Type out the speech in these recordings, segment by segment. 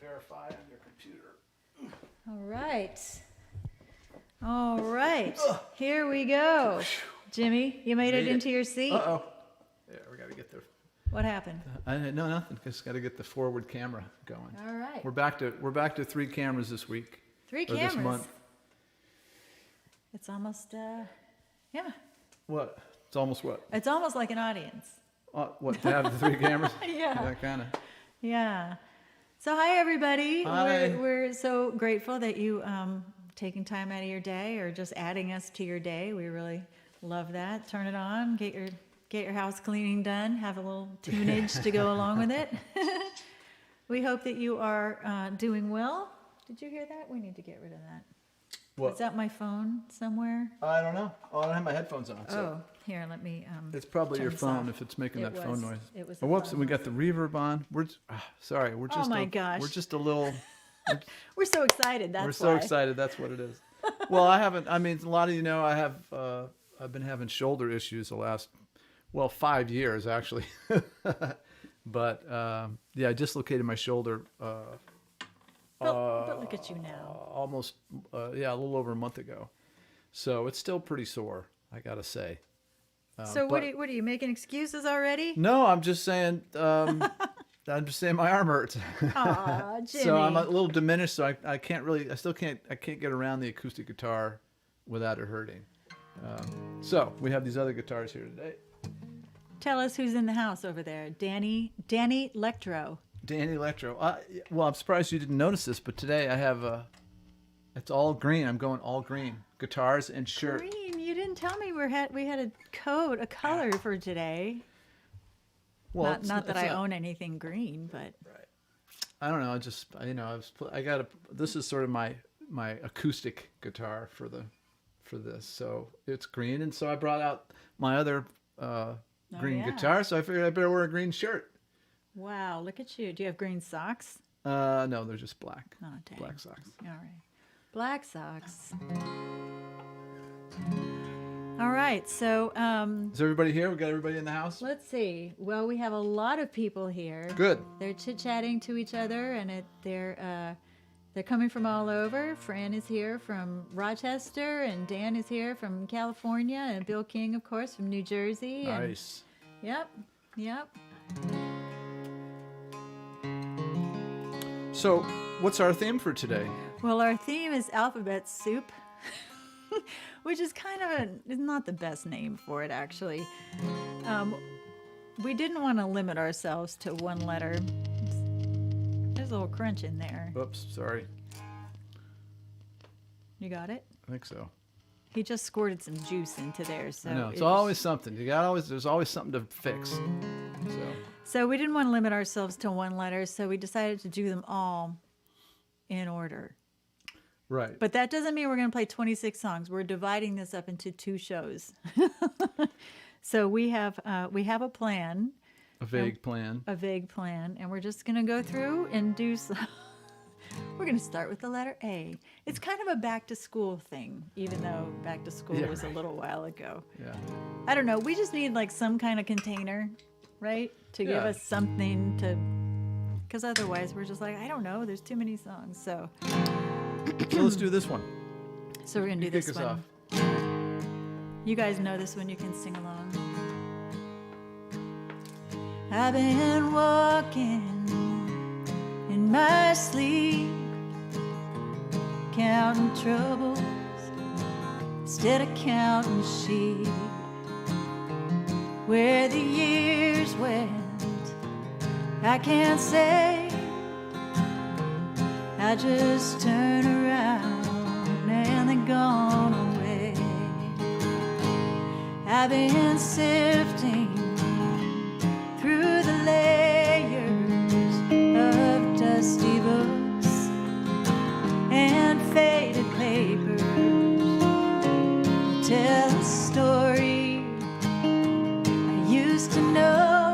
verify on your computer. All right. Here we go. Jimmy, you made it into your seat. Uh-oh. Yeah, we got to get the... What happened? No, nothing. Just got to get the forward camera going. All right. We're back to 3 cameras this week. 3 or cameras. This month. It's almost, yeah. What? It's almost what? It's almost like an audience. What, to have the 3 cameras? Yeah. Kind of. Yeah. So hi, everybody. Hi. We're so grateful that you taking time out of your day or just adding us to your day. We really love that. Turn it on. Get your house cleaning done. Have a little tunage to go along with it. We hope that you are doing well. Did you hear that? We need to get rid of that. What? Is that my phone somewhere? I don't know. I don't have my headphones on. So. Oh, here, let me It's probably turn your this phone off. if it's making It that phone was. noise. It was Oh, the whoops, phone we got the reverb on. We're just my gosh. We're just a little We're so excited. That's we're so why. excited. That's what it is. Well, I mean, a lot of you know I have I've been having shoulder issues the last 5 years actually. But yeah, I dislocated my shoulder But look at you now. almost a little over a month ago. So it's still pretty sore, I got to say. So what are you making excuses already? No, I'm just saying my arm hurts. Aw, Jimmy. So I'm a little diminished, so I can't get around the acoustic guitar without it hurting. So we have these other guitars here today. Tell us who's in the house over there. Danny Lectro. Danny Electro. Well, I'm surprised you didn't notice this, but today I have it's all green. I'm going all green. Guitars and shirt. Green. You didn't tell me we had a color for today. Well, not that I own anything green, but right. I don't know. This is sort of my acoustic guitar for this. So it's green, and so I brought out my other green guitar. So I figured I better wear a green shirt. Wow, look at you. Do you have green socks? No, they're just black. Oh, dang. Black socks. All right. Black socks. All right. So, is everybody here? We got everybody in the house? let's see. Well, we have a lot of people here. Good. They're chit-chatting to each other, and they're coming from all over. Fran is here from Rochester, and Dan is here from California, and Bill King, of course, from New Jersey. Nice. Yep. So, what's our theme for today? Well, our theme is alphabet soup, which is kind of is not the best name for it, actually. We didn't want to limit ourselves to one letter. There's a little crunch in there. Oops, sorry. You got it? I think so. He just squirted some juice into there. So I know. It's always something. There's always something to fix. So we didn't want to limit ourselves to one letter, so we decided to do them all in order. Right. But that doesn't mean we're going to play 26 songs. We're dividing this up into 2 shows. So we have a plan. A vague plan. A vague plan, and we're just going to go through and do some. We're going to start with the letter A. It's kind of a back to school thing, even though back to school was a little while ago. Yeah. I don't know. We just need like some kind of container, right? To give us something to, because otherwise we're just like, I don't know. There's too many songs. So let's do this one. So we're going to do this kick us one. off. You guys know this one. You can sing along. I've been walking in my sleep, counting troubles instead of counting sheep. Where the years went, I can't say. I just turn around and they're gone away. I've been sifting through the layers of dusty books and faded papers that tell a story I used to know.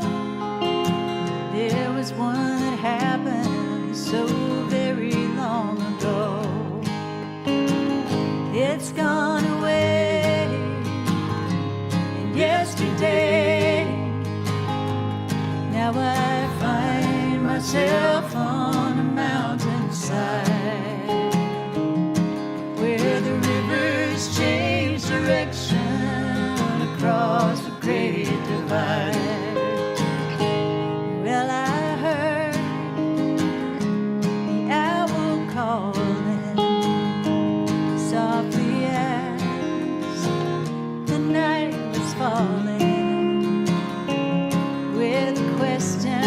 There was one that happened so very long ago. It's gone away, and yesterday now I find myself on a mountain mountainside, where the rivers change direction across the great divide. Well, I heard the owl calling softly as the night was falling, with a question.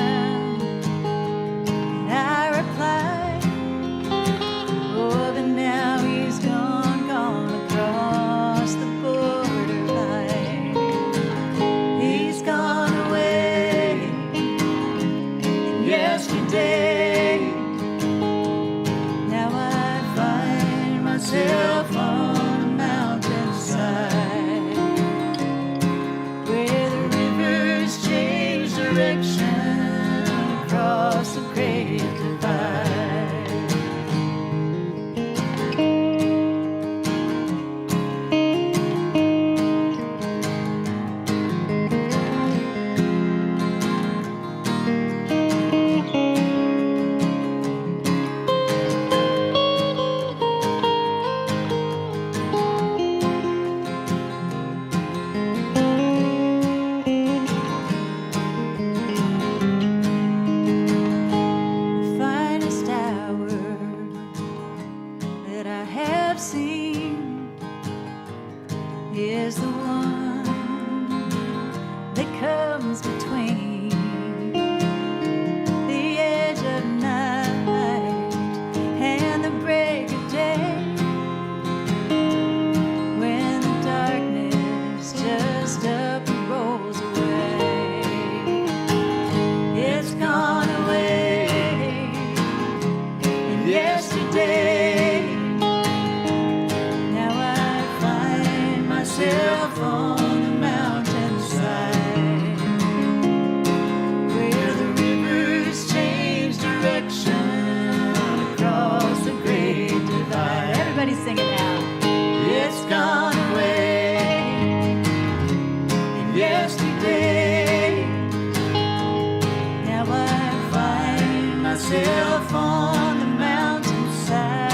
And I replied, oh, but now he's gone, gone across the borderline. He's gone away, and yesterday, now I find myself on a mountainside, where the rivers change direction across the great divide. The finest hour that I have seen is the one that comes between the edge of night and the break of day, when the darkness just up and rolls away. It's gone away, and yesterday, now I find myself on the mountainside, where the rivers change direction across the great divide. Everybody sing it now. It's gone away, and yesterday, now I find myself on the mountainside,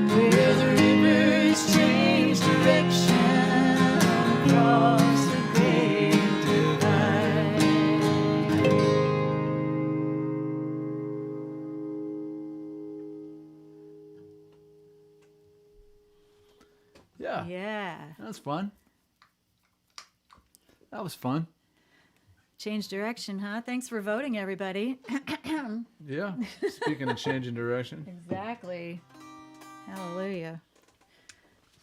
where the rivers change direction across the great divide. Yeah. Yeah. That was fun. That was fun. Change direction, huh? Thanks for voting, everybody. Yeah. Speaking of changing direction. Exactly. Hallelujah.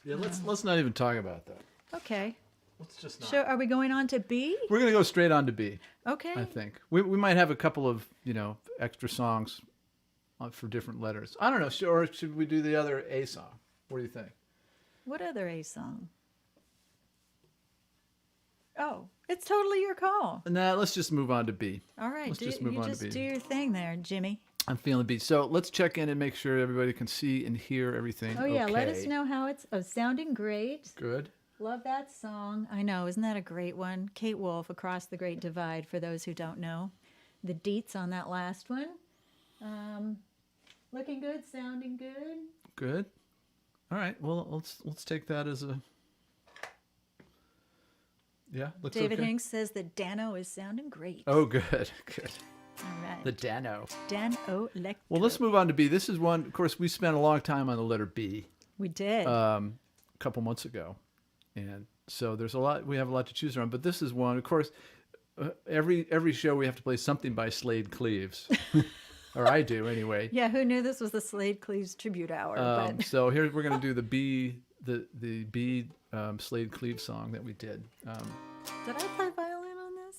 Yeah, let's not even talk about that. Okay. Let's just not. So are we going on to B? We're gonna go straight on to B. Okay. I think we might have a couple of extra songs for different letters. I don't know. Or should we do the other A song? What do you think? What other A song? Oh, it's totally your call. Nah, let's just move on to B. All right. Let's just move on to B. do your thing there, Jimmy. I'm feeling B. So let's check in and make sure everybody can see and hear everything. Oh, yeah. Let us okay. know how it's sounding great. Good. Love that song. I know. Isn't that a great one? Kate Wolf, Across the Great Divide, for those who don't know. The deets on that last one. Looking good, sounding good. Good. All right. Well, let's take that as a. Yeah. Looks David okay. Hinks says that Dano is sounding great. Oh, good. Good. All right. The Dano. Dano Electro. Well, let's move on to B. This is one. Of course, we spent a long time on the letter B. We did. A couple months ago, and so there's a lot. We have a lot to choose from. But this is one. Of course, every show we have to play something by Slade Cleaves, or I do anyway. Yeah, who knew this was the Slade Cleaves tribute hour? But So here we're going to do the B, the B Slade Cleaves song that we did. did I play violin on this?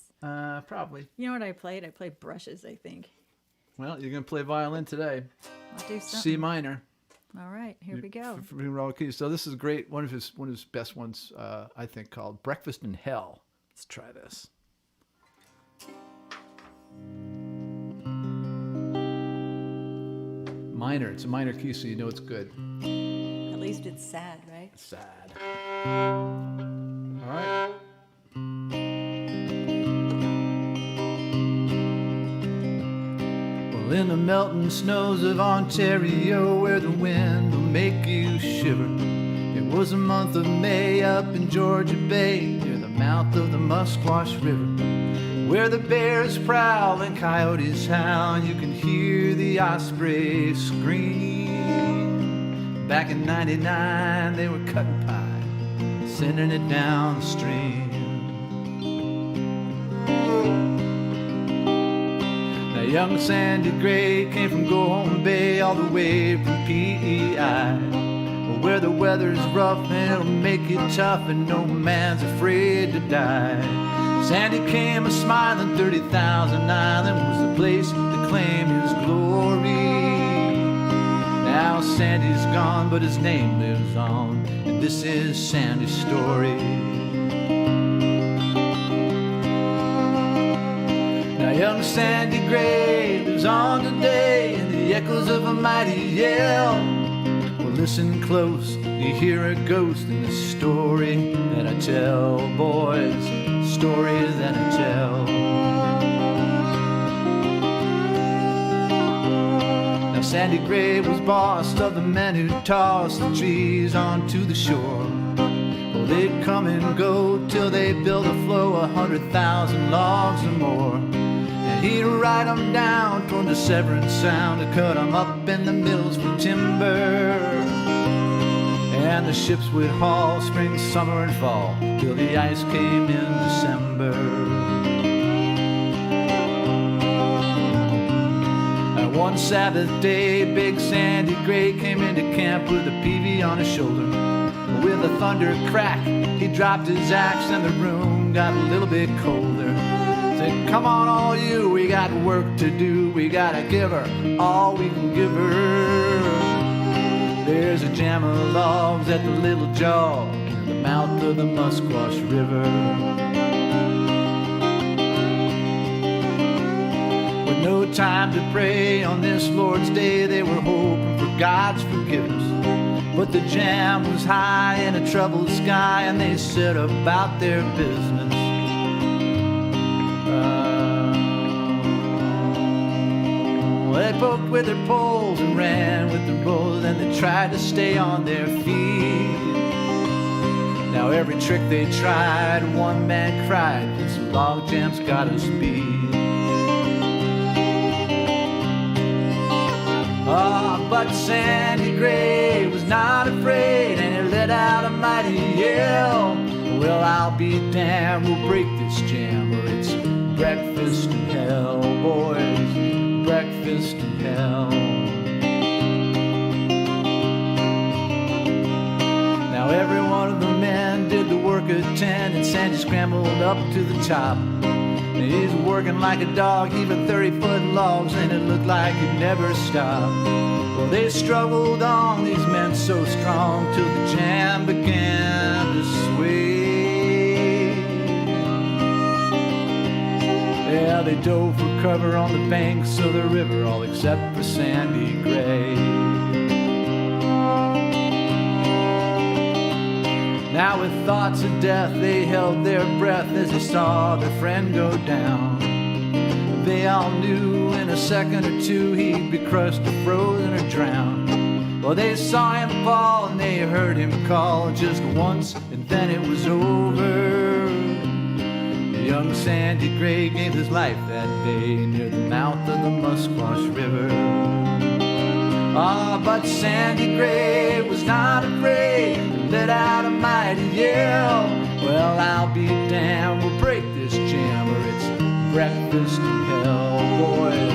Probably. You know what I played? I played brushes, I think. Well, you're going to play violin today. I'll do something. C minor. All right, here we go. From Raul Keys. So this is great. One of his best ones, I think, called "Breakfast in Hell." Let's try this. Minor. It's a minor key, so you know it's good. At least it's sad, right? It's sad. All right. Well, in the melting snows of Ontario, where the wind will make you shiver, it was the month of May up in Georgia Bay, near the mouth of the Musquash River, where the bears prowl and coyotes howl, and you can hear the osprey scream. Back in '99, they were cutting pie, sending it down the stream. Now young Sandy Gray came from Go Home Bay, all the way from PEI, where the weather's rough and it'll make you tough, and no man's afraid to die. Sandy came a smiling 30,000 Island was the place to claim his glory. Now Sandy's gone, but his name lives on, and this is Sandy's story. Now young Sandy Gray lives on today in the echoes of a mighty yell. Well, listen close, you hear a ghost in the story that I tell, boys, stories that I tell. Now Sandy Gray was boss of the men who tossed the trees onto the shore. Well, they'd come and go till they built a flow 100,000 logs or more. And he'd ride them down toward the Severn Sound to cut them up in the mills for timber. And the ships would haul spring, summer, and fall till the ice came in December. And one Sabbath day, big Sandy Gray came into camp with a peavey on his shoulder. With a thunder crack, he dropped his axe and the room got a little bit colder. Said, come on all you, we got work to do. We gotta give her all we can give her. There's a jam of logs at the Little Jaw, in the mouth of the Musquash River. With no time to pray on this Lord's Day, they were hoping for God's forgiveness. But the jam was high in a troubled sky, and they set about their business. They poked with their poles and ran with the rolls, and they tried to stay on their feet. Now every trick they tried, one man cried, this log jam's got us beat. Ah, but Sandy Gray was not afraid, and he let out a mighty yell. Well, I'll be damned, we'll break this jam, or it's breakfast in hell, boys. Breakfast in hell. Now every one of the men did the work of 10, and Sandy scrambled up to the top. And he's working like a dog, heaving 30-foot logs, and it looked like he'd never stop. Well, they struggled on, these men so strong, till the jam began to sway. Yeah, they dove for cover on the banks of the river, all except for Sandy Gray. Now with thoughts of death, they held their breath as they saw their friend go down. They all knew in a second or two he'd be crushed or frozen or drowned. Well, they saw him fall and they heard him call just once, and then it was over. Young Sandy Gray gave his life that day near the mouth of the Musquash River. Ah, but Sandy Gray was not afraid, let out a mighty yell. Well, I'll be damned, we'll break this jam, or it's breakfast in hell, boys,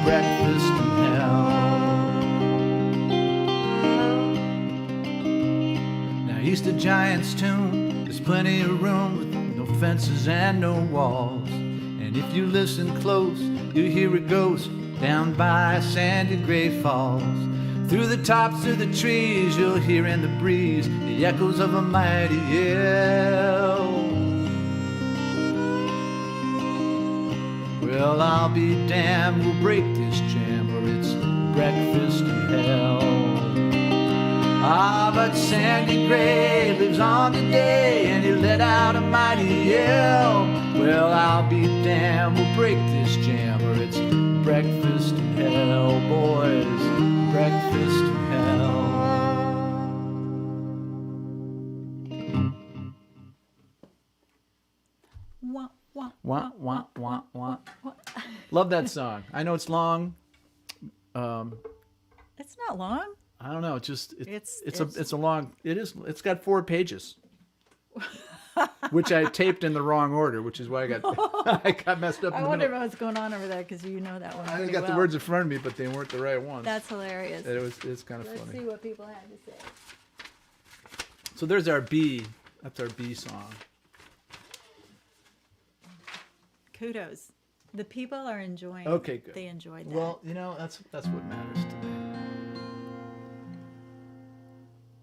breakfast in hell. Now east of Giant's Tomb, there's plenty of room with no fences and no walls. And if you listen close, you'll hear a ghost down by Sandy Gray Falls. Through the tops of the trees, you'll hear in the breeze the echoes of a mighty yell. Well, I'll be damned, we'll break this jam, or it's breakfast in hell. Ah, but Sandy Gray lives on today, and he let out a mighty yell. Well, I'll be damned, we'll break this jam, or it's breakfast in hell. Love that song. I know it's long. It's not long. I don't know. It's just It's it's a long. It is. It's got 4 pages, which I taped in the wrong order, which is why I got messed up. I In the wonder middle. what's going on over there because you know that one. I pretty got the well. words in front of me, but they weren't the right ones. That's hilarious. It's kind of Let's funny. see what people had to say. So there's our B. That's our B song. Kudos. The people are enjoying. Okay, good. They enjoyed that. Well, that's what matters to me.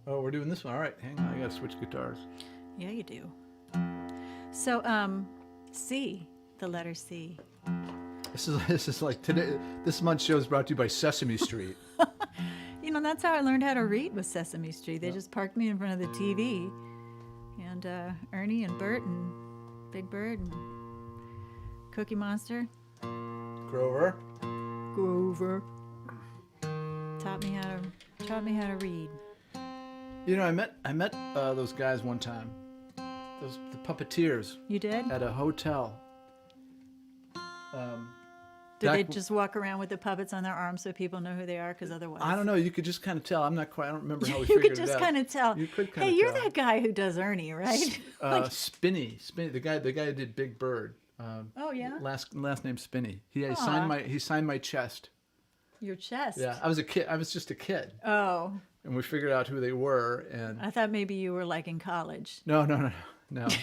Oh, we're doing this one. All right, hang on. I gotta switch guitars. Yeah, you do. So, C, the letter C. This is like today. This month's show is brought to you by Sesame Street. You know, that's how I learned how to read with Sesame Street. They just parked me in front of the TV, and Ernie and Bert and Big Bird and Cookie Monster, Grover. Grover, taught me how to read. You know, I met those guys one time. The puppeteers You did? at a hotel. Did they back- just walk around with the puppets on their arms so people know who they are? Because otherwise, I don't know. You could just kind of tell. I don't remember how we you figured could it just out. kind of tell. You could kind Hey, of you're tell. that guy who does Ernie, right? Spinny, the guy who did Big Bird. Oh yeah, Last name Spinney. He Aw. signed my chest. your chest. Yeah, I was a kid. I was just a kid, Oh, and we figured out who they were. And I thought maybe you were like in college. no.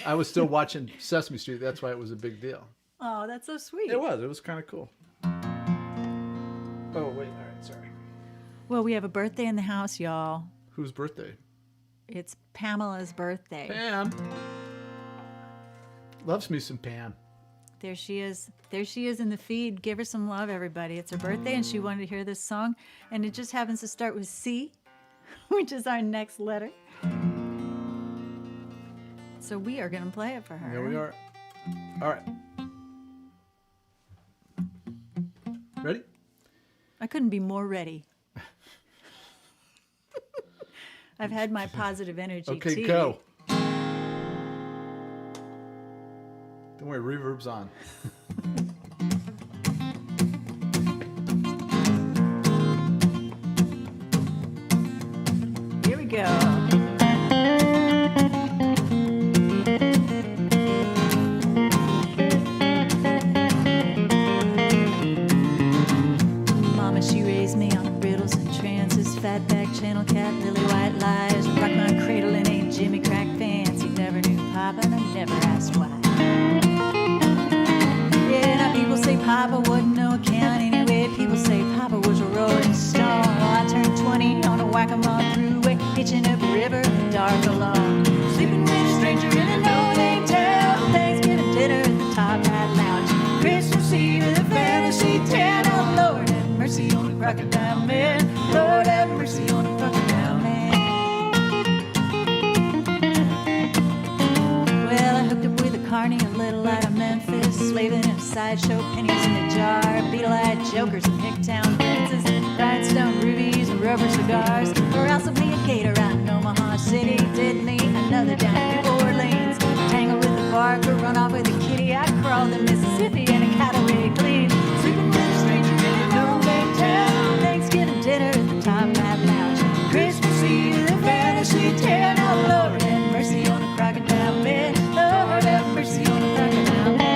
I was still watching Sesame Street. That's why it was a big deal. Oh, that's so sweet. It was kind of cool. Oh wait, all right, sorry. Well, we have a birthday in the house, y'all. Whose birthday? It's Pamela's birthday. Pam. Loves me some Pam. There she is. There she is in the feed. Give her some love, everybody. It's her birthday, and she wanted to hear this song, and it just happens to start with C, which is our next letter. So we are going to play it for her. There we are. All right. Ready? I couldn't be more ready. I've had my positive energy Okay, tea. go. Don't worry, reverb's on. Here we go. Mama, she raised me on riddles and trances, fatback, channel cat, lily white lies, rock my cradle and ain't Jimmy crack fancy. Never knew Papa and I never asked why. Yeah, now people say Papa wasn't no account anyway. People say Papa was a rolling stone. Well, I turned 20 on a whack-a-mole throughway, hitching up a river in the dark alone. Sleeping with a stranger in a no-name town. Thanksgiving dinner at the Top Hat Lounge. Christmas Eve in the fantasy tent. Oh, Lord have mercy on a crocodile man. Lord have mercy on a crocodile man. Well, I hooked up with a carny a little out of Memphis, slaving in a sideshow, pennies in a jar, beetle-eyed jokers and Hicktown princes, rhinestone rubies and rubber cigars. Or else I'll be a gator out in Omaha City, diddly, another down in New Orleans. Tangle with the bark or run off with a kitty. I crawled the Mississippi and a cataway clean. Sleeping with a stranger in a no-name town. Thanksgiving dinner at the Top Hat Lounge. Christmas Eve in the fantasy tent. Oh, Lord have mercy on a crocodile man. Lord have mercy on a crocodile man.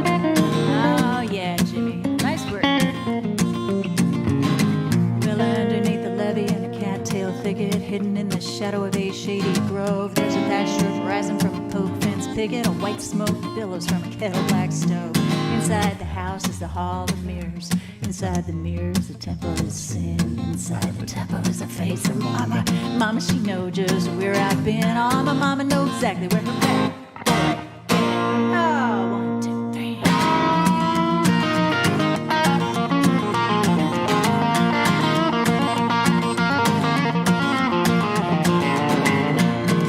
Oh, yeah, Jimmy. Nice work. Well, underneath the levee in a cattail thicket, hidden in the shadow of a shady grove, there's a thatched roof rising from a poke fence picket. A white smoke billows from a kettle black stove. Inside the house is the hall of mirrors. Inside the mirrors, the temple is sin. Inside the temple is the face of Mama. Mama, she knows just where I've been. Oh, my mama knows exactly where her back. Oh, 1, 2, 3.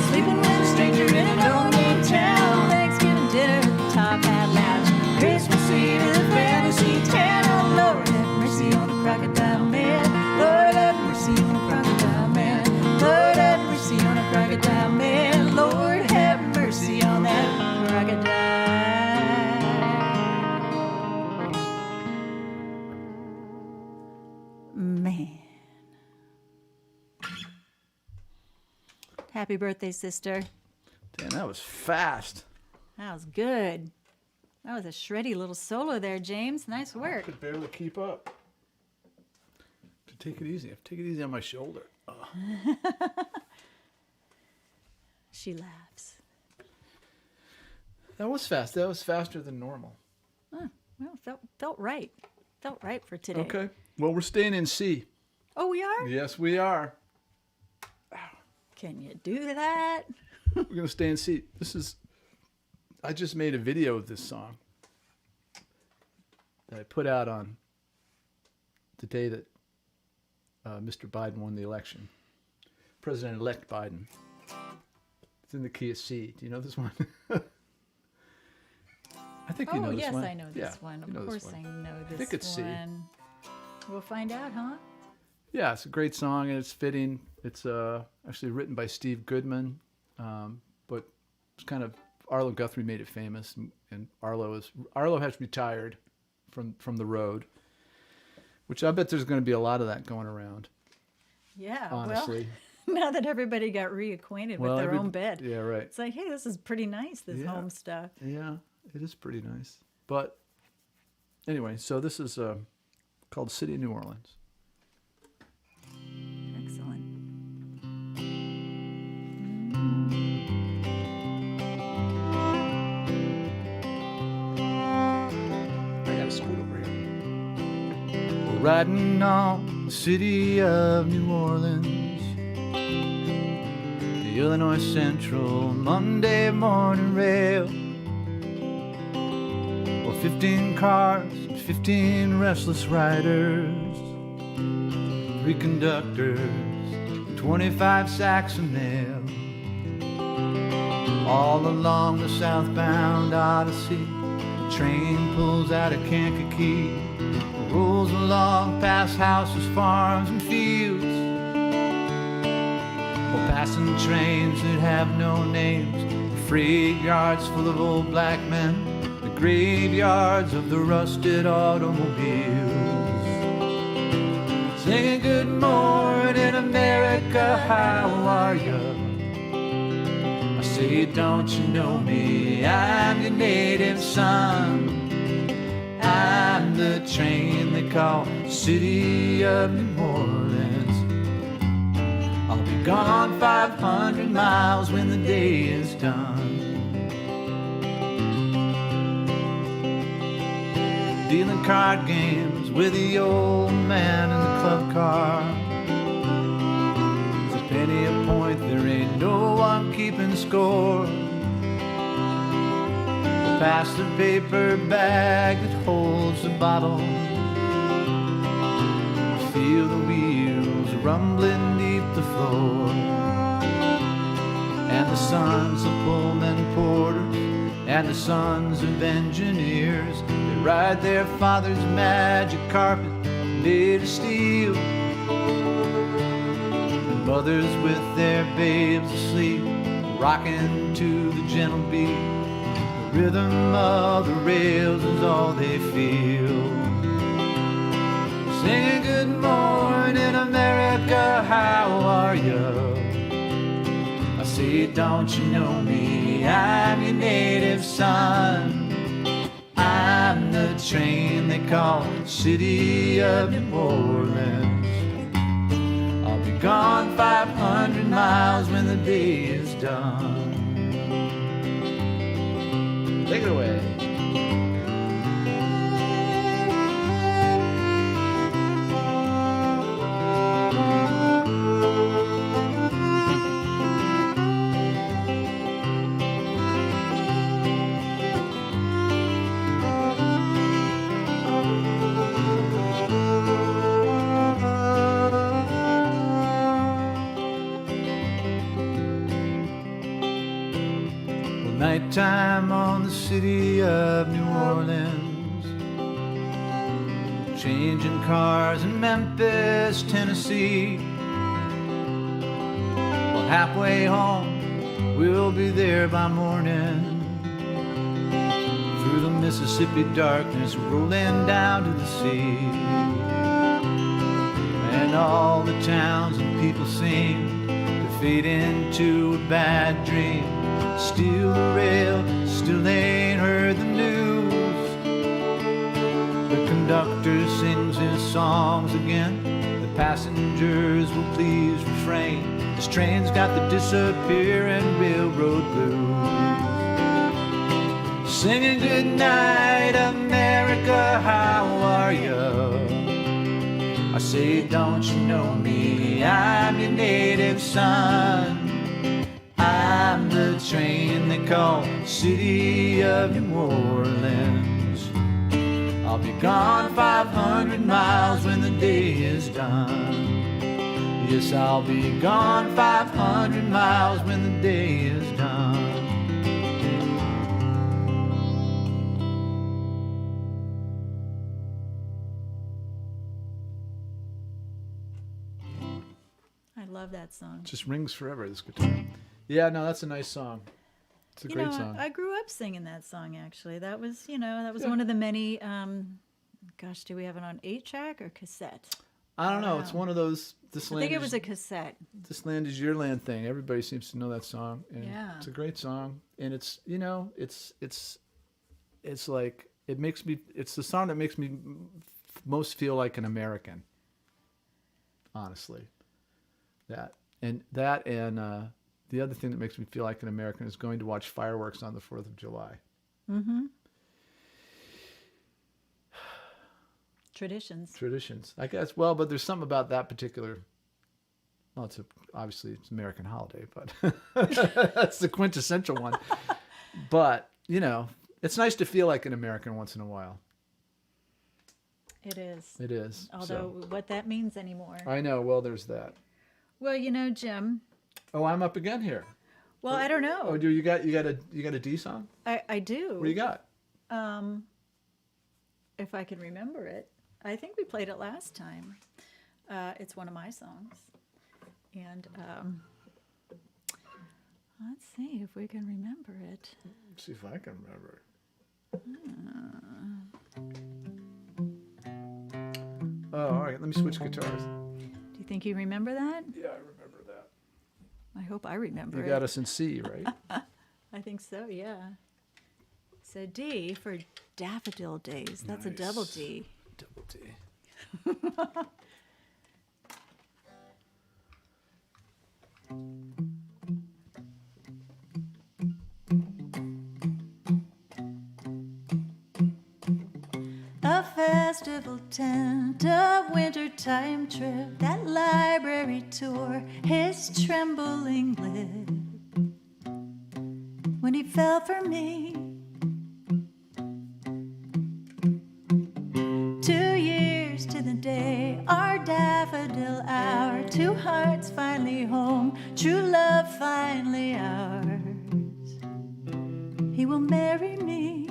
Sleeping with a stranger in a Happy birthday, sister. Damn, that was fast. That was good. That was a shreddy little solo there, James. Nice I work. could barely keep up. Take it easy. Take it easy on my shoulder. She laughs. That was fast. That was faster than normal. Well, felt right. Felt right for today. Okay. Well, we're staying in C. Oh, we are? Yes, we are. Can you do that? We're going to stay in C. I just made a video of this song that I put out on the day that Mr. Biden won the election. President-elect Biden. It's in the key of C. Do you know this one? I think you know this one. Oh, yes, I know this one. Of course I know this one. I think it's C. We'll find out, huh? Yeah, it's a great song and it's fitting. It's actually written by Steve Goodman, but it's kind of Arlo Guthrie made it famous, and Arlo has retired from the road, which I bet there's going to be a lot of that going around. Yeah, honestly. Well, now that everybody got reacquainted with their own bed, yeah, right. It's like, hey, this is pretty nice. This home stuff. Yeah, it is pretty nice. But anyway, so this is called City of New Orleans. Excellent. I gotta scoot over here. We're riding on the city of New Orleans, the Illinois Central Monday morning rail. Well, 15 cars and 15 restless riders, 3 conductors, 25 sacks of mail. All along the southbound Odyssey, the train pulls out of Kankakee, rolls along past houses, farms, and fields, while passing trains that have no names, the freight yards full of old black men, the graveyards of the rusted automobiles. Singing good morning America, how are you? I say, don't you know me? I'm your native son. I'm the train they call City of New Orleans. I'll be gone 500 miles when the day is done. Dealing card games with the old man in the club car. There's a penny a point, there ain't no one keeping score. We'll pass the paper bag that holds the bottle. Feel the wheels rumbling deep the floor. And the sons of Pullman porters and the sons of engineers, they ride their father's magic carpet made of steel. And mothers with their babes asleep, rocking to the gentle beat. The rhythm of the rails is all they feel. Singing good morning America, how are you? I say, don't you know me? I'm your native son. I'm the train they call City of New Orleans. I'll be gone 500 miles when the day is done. Take it away. Nighttime on the city of New Orleans, changing cars in Memphis, Tennessee. Well, halfway home, we'll be there by morning. Through the Mississippi darkness, rolling down to the sea. And all the towns and people seem to fade into a bad dream. Steal the rail, still ain't heard the news. The conductor sings his songs again. The passengers will please refrain. This train's got the disappearing railroad blues. Singing goodnight, America, how are you? I say, don't you know me? I'm your native son. I'm the train they call City of New Orleans. I'll be gone 500 miles when the day is done. Yes, I'll be gone 500 miles when the day is done. I love that song. Just rings forever, this guitar. Yeah, no, that's a nice song. It's a great song. I grew up singing that song, actually. That was, one of the many, gosh, do we have it on 8-track or cassette? I don't know. It's one of those. I think it was a cassette. This Land Is Your Land thing. Everybody seems to know that song. And Yeah. it's a great song. And it's, it's like, it makes me, it's the song that makes me most feel like an American. Honestly. And the other thing that makes me feel like an American is going to watch fireworks on the 4th of July. Mm-hmm. Traditions. I guess. Well, but there's something about that particular. Well, obviously it's an American holiday, but that's the quintessential one. But it's nice to feel like an American once in a while. It is. It is. Although what that means anymore. I know. Well, there's that. Well, Jim. Oh, I'm up again here. Well, I don't know. Oh, you got a D song? I do. What do you got? If I can remember it. I think we played it last time. It's one of my songs. And let's see if we can remember it. Let's see if I can remember it. Oh, all right. Let me switch guitars. Do you think you remember that? Yeah, I remember that. I hope I remember it. You got us in C, right? I think so, yeah. So D for Daffodil Days. That's Nice. a double D. Double D. A festival tent, a wintertime trip, that library tour, his trembling lip when he fell for me. 2 years to the day, our daffodil hour, 2 hearts finally home, true love finally ours. He will marry me.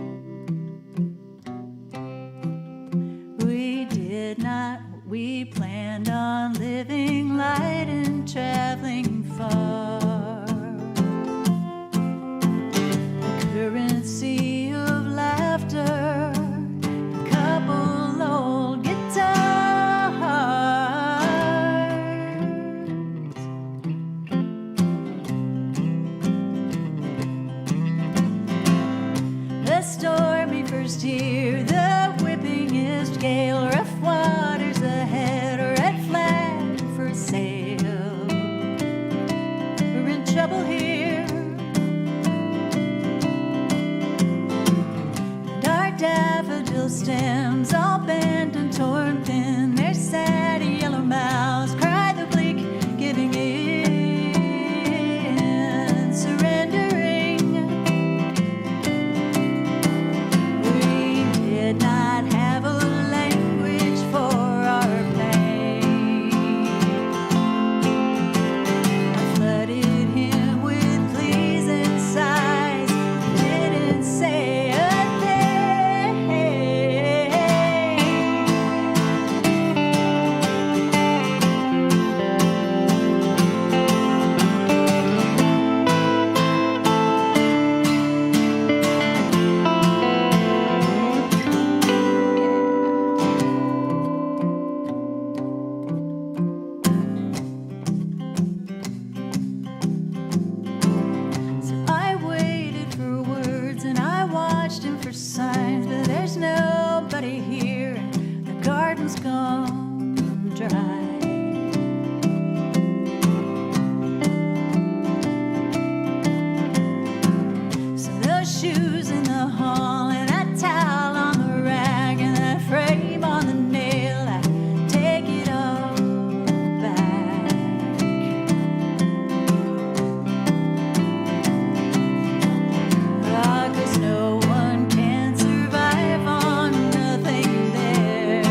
We planned on living light and traveling far. The currency of laughter, a couple old guitars. The stormy first year, the whippingest gale, rough waters ahead, a red flag for sail. We're in trouble here, and our daffodil stems all bent and torn thin. Their sad yellow mouths cry the bleak, giving in, surrendering. We did not have a language for our pain. I flooded him with pleas and sighs, didn't say a thing. bottom's gone dry. So those shoes in the hall and that towel on the rag and that frame on the nail, I take it all back. Ah, 'cause no one can survive on nothing there.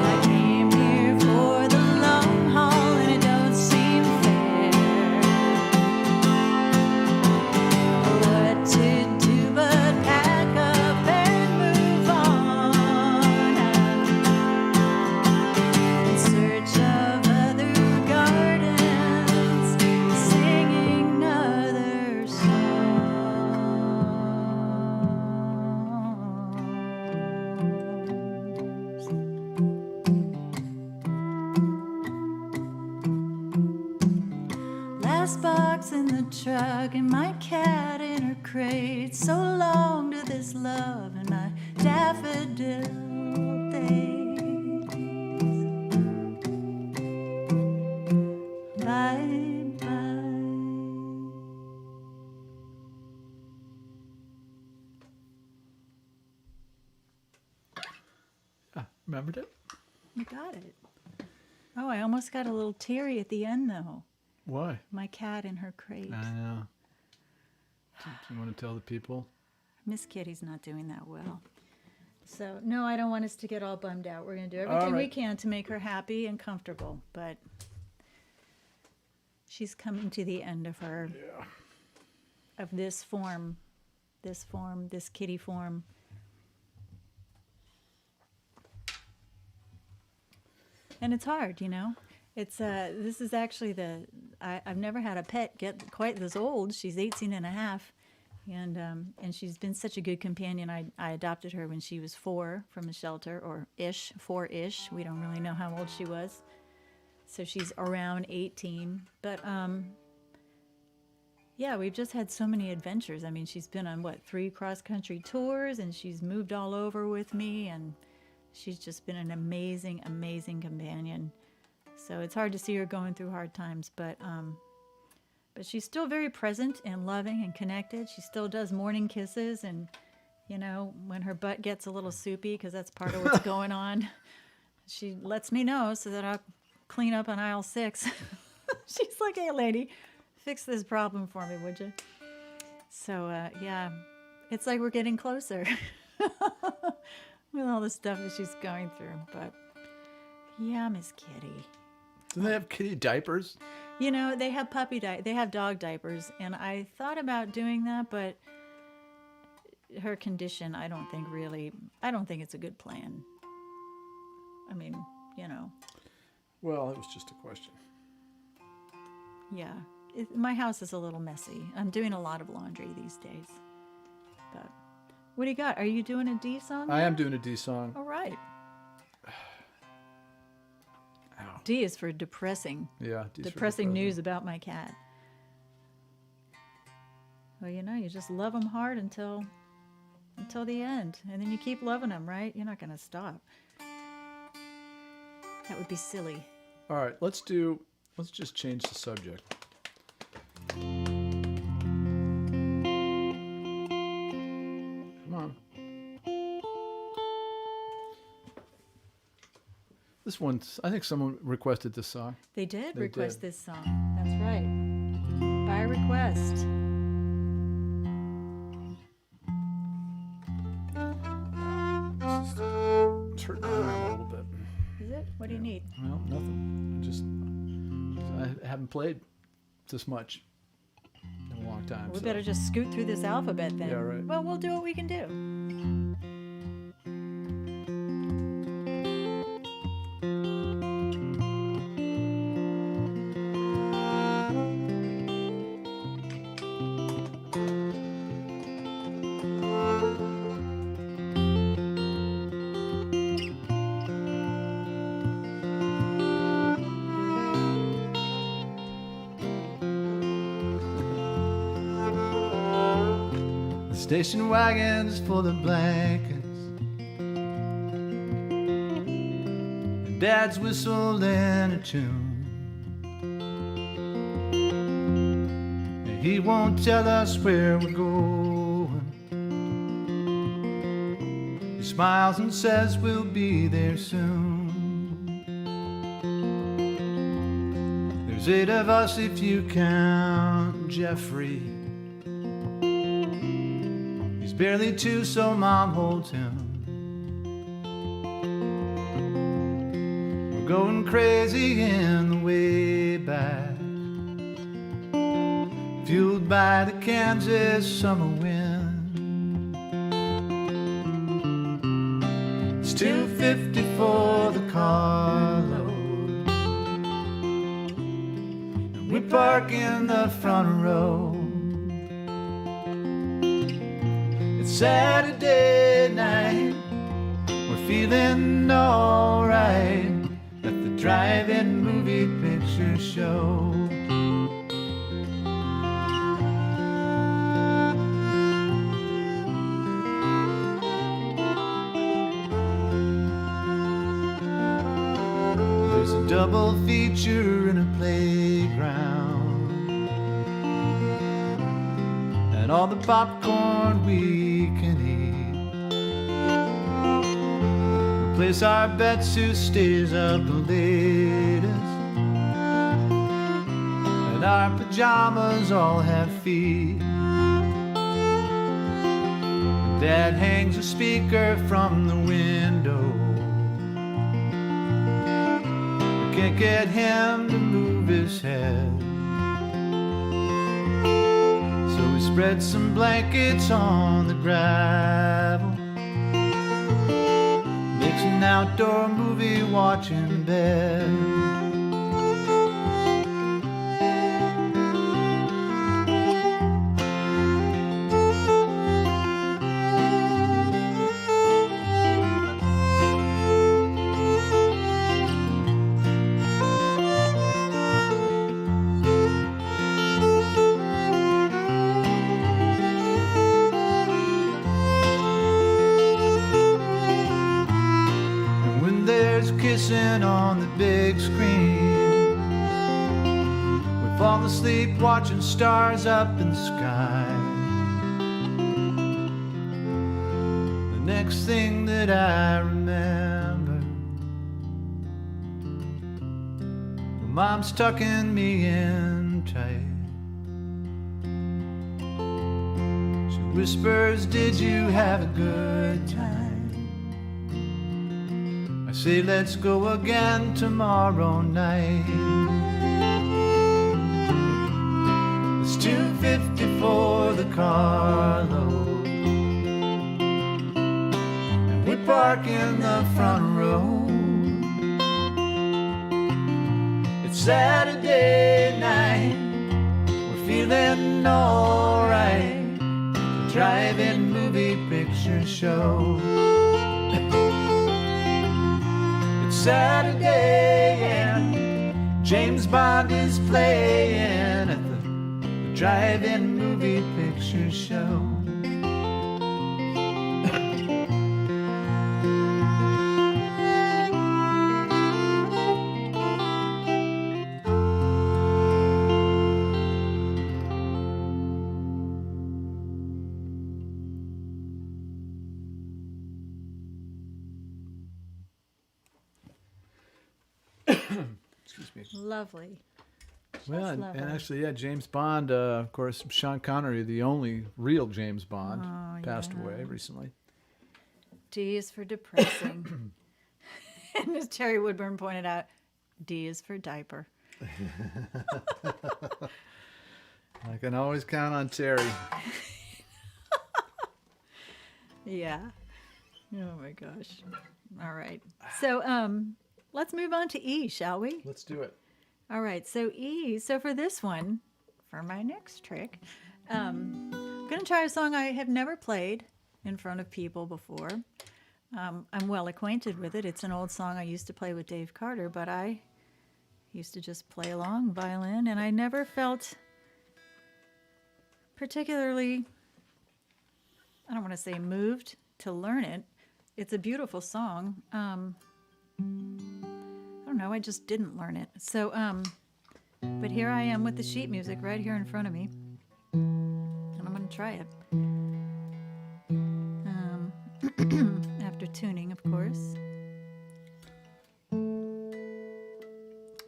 I came here for the long haul and it don't seem fair. What to do but pack up and move on in search of other gardens, singing other songs. Last box in the truck and my cat in her crate. So long to this love and my daffodil days. Bye bye. Remembered it? You got it. Oh, I almost got a little teary at the end though. Why? My cat in her crate. I know. Do you want to tell the people? Miss Kitty's not doing that well. So, no, I don't want us to get all bummed out. We're going to do All everything we right. can to make her happy and comfortable, but she's coming to the end of her, Yeah. of this form, this kitty form. And it's hard, you know. It's this is actually I've never had a pet get quite this old. She's 18 and a half, and she's been such a good companion. I adopted her when she was 4 from a shelter, or 4-ish. We don't really know how old she was. So she's around 18. But yeah, we've just had so many adventures. I mean, she's been on 3 cross-country tours, and she's moved all over with me, and she's just been an amazing, amazing companion. So it's hard to see her going through hard times, but she's still very present and loving and connected. She still does morning kisses, and you know, when her butt gets a little soupy, because that's part of what's going on, she lets me know so that I'll clean up on aisle 6. She's like, "Hey, lady, fix this problem for me, would you?" So yeah, it's like we're getting closer with all the stuff that she's going through. But yeah, Miss Kitty. Do they have kitty diapers? You know, they have they have dog diapers, and I thought about doing that, but her condition, I don't think it's a good plan. I mean, you know. Well, it was just a question. Yeah. My house is a little messy. I'm doing a lot of laundry these days. But what do you got? Are you doing a D song? I am doing a D song. All right. Ow. D is for depressing. Yeah. D's for Depressing news about my cat. Well, you know, you just love them hard until the end. And then you keep loving them, right? You're not going to stop. That would be silly. All right. Let's just change the subject. Come on. This one's, I think someone requested this song. They did They request did. this song. That's right. By request. It's hurting my arm a little bit. Is it? What do you need? Well, nothing. I haven't played this much in a long time. We so- better just scoot through this alphabet then. Yeah, right. Well, we'll do what we can do. The station wagon's full of blankets. Dad's whistling a tune, and he won't tell us where we're going. He smiles and says we'll be there soon. There's 8 of us if you count Jeffrey. He's barely 2, so Mom holds him. We're going crazy in the way back, fueled by the Kansas summer wind. It's 250 for the carload. We park in the front row. It's Saturday night. We're feeling alright at the drive-in movie picture show. There's a double feature in a playground, and all the popcorn we can eat. We'll place our bets who stays up the latest, and our pajamas all have feet. Dad hangs a speaker from the window. Can't get him to move his head, so we spread some blankets on the gravel, makes an outdoor movie watching bed. Kissing on the big screen, we fall asleep watching stars up in the sky. The next thing that I remember, Mom's tucking me in tight. She whispers, "Did you have a good time?" Say let's go again tomorrow night. It's 250 for the carload, and we park in the front row. It's Saturday night. We're feeling alright. The drive-in movie picture show. Saturday and James Bond is playing at the drive-in movie picture show. Excuse me. Lovely. Well, and lovely. actually, yeah, James Bond, of course, Sean Connery, the only real James Bond, passed away recently. D is for depressing. And as Terry Woodburn pointed out, D is for diaper. I can always count on Terry. Yeah. Oh my gosh. All right. So let's move on to E, shall we? Let's do it. All right. So E. So for this one, for my next trick, I'm going to try a song I have never played in front of people before. I'm well acquainted with it. It's an old song I used to play with Dave Carter, but I used to just play along violin, and I never felt particularly, I don't want to say moved to learn it. It's a beautiful song. don't know, I just didn't learn it. So, but here I am with the sheet music right here in front of me. And I'm going to try it. After tuning, of course.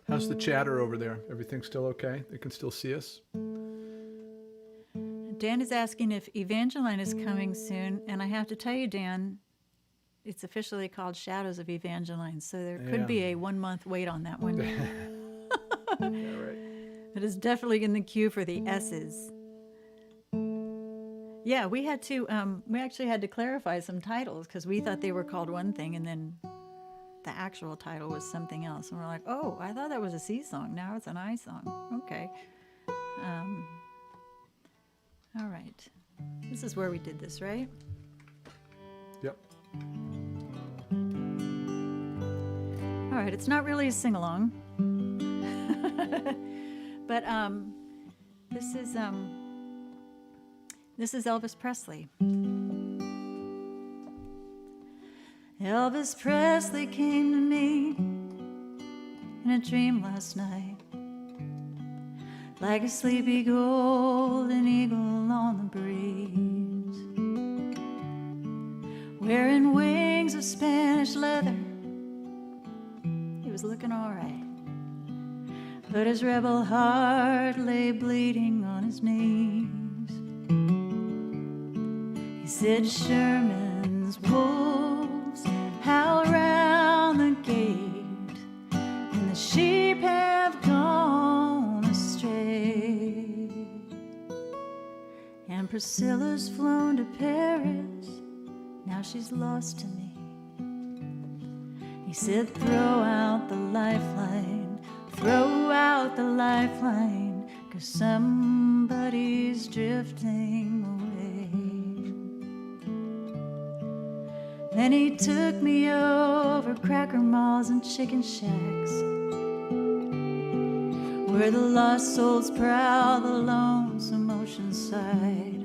How's the chatter over there? Everything still okay? They can still see us? Dan is asking if Evangeline is coming soon, and I have to tell you, Dan, it's officially called Shadows of Evangeline, so there could be a 1 month wait on that one. Yeah, right. It is definitely in the queue for the S's. Yeah, we actually had to clarify some titles because we thought they were called one thing, and then the actual title was something else. And we're like, oh, I thought that was a C song. Now it's an I song. Okay. All right. This is where we did this, right? Yep. All right. It's not really a sing-along. But this is Elvis Presley. Elvis Presley came to me in a dream last night, like a sleepy golden eagle on the breeze, wearing wings of Spanish leather. He was looking all right, but his rebel heart lay bleeding on his knees. He said, Sherman's wolves howl round the gate, and the sheep have gone astray, and Priscilla's flown to Paris, now she's lost to me. He said, throw out the lifeline, throw out the lifeline, 'cause somebody's drifting away. Then he took me over cracker malls and chicken shacks, where the lost souls prowl the lonesome ocean side.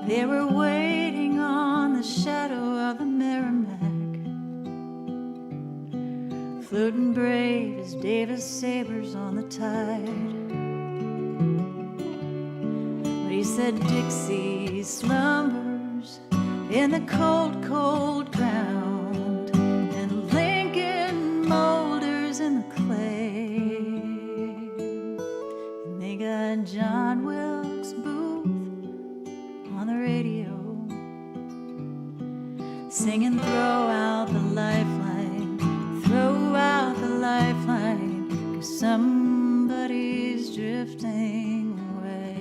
They were waiting on the shadow of the Merrimack, floating brave as Davis sabers on the tide. But he said Dixie slumbers in the cold, cold ground, and Lincoln moulders in the clay. And they got John Wilkes Booth on the radio, singing, throw out the lifeline, throw out the lifeline, 'cause somebody's drifting away.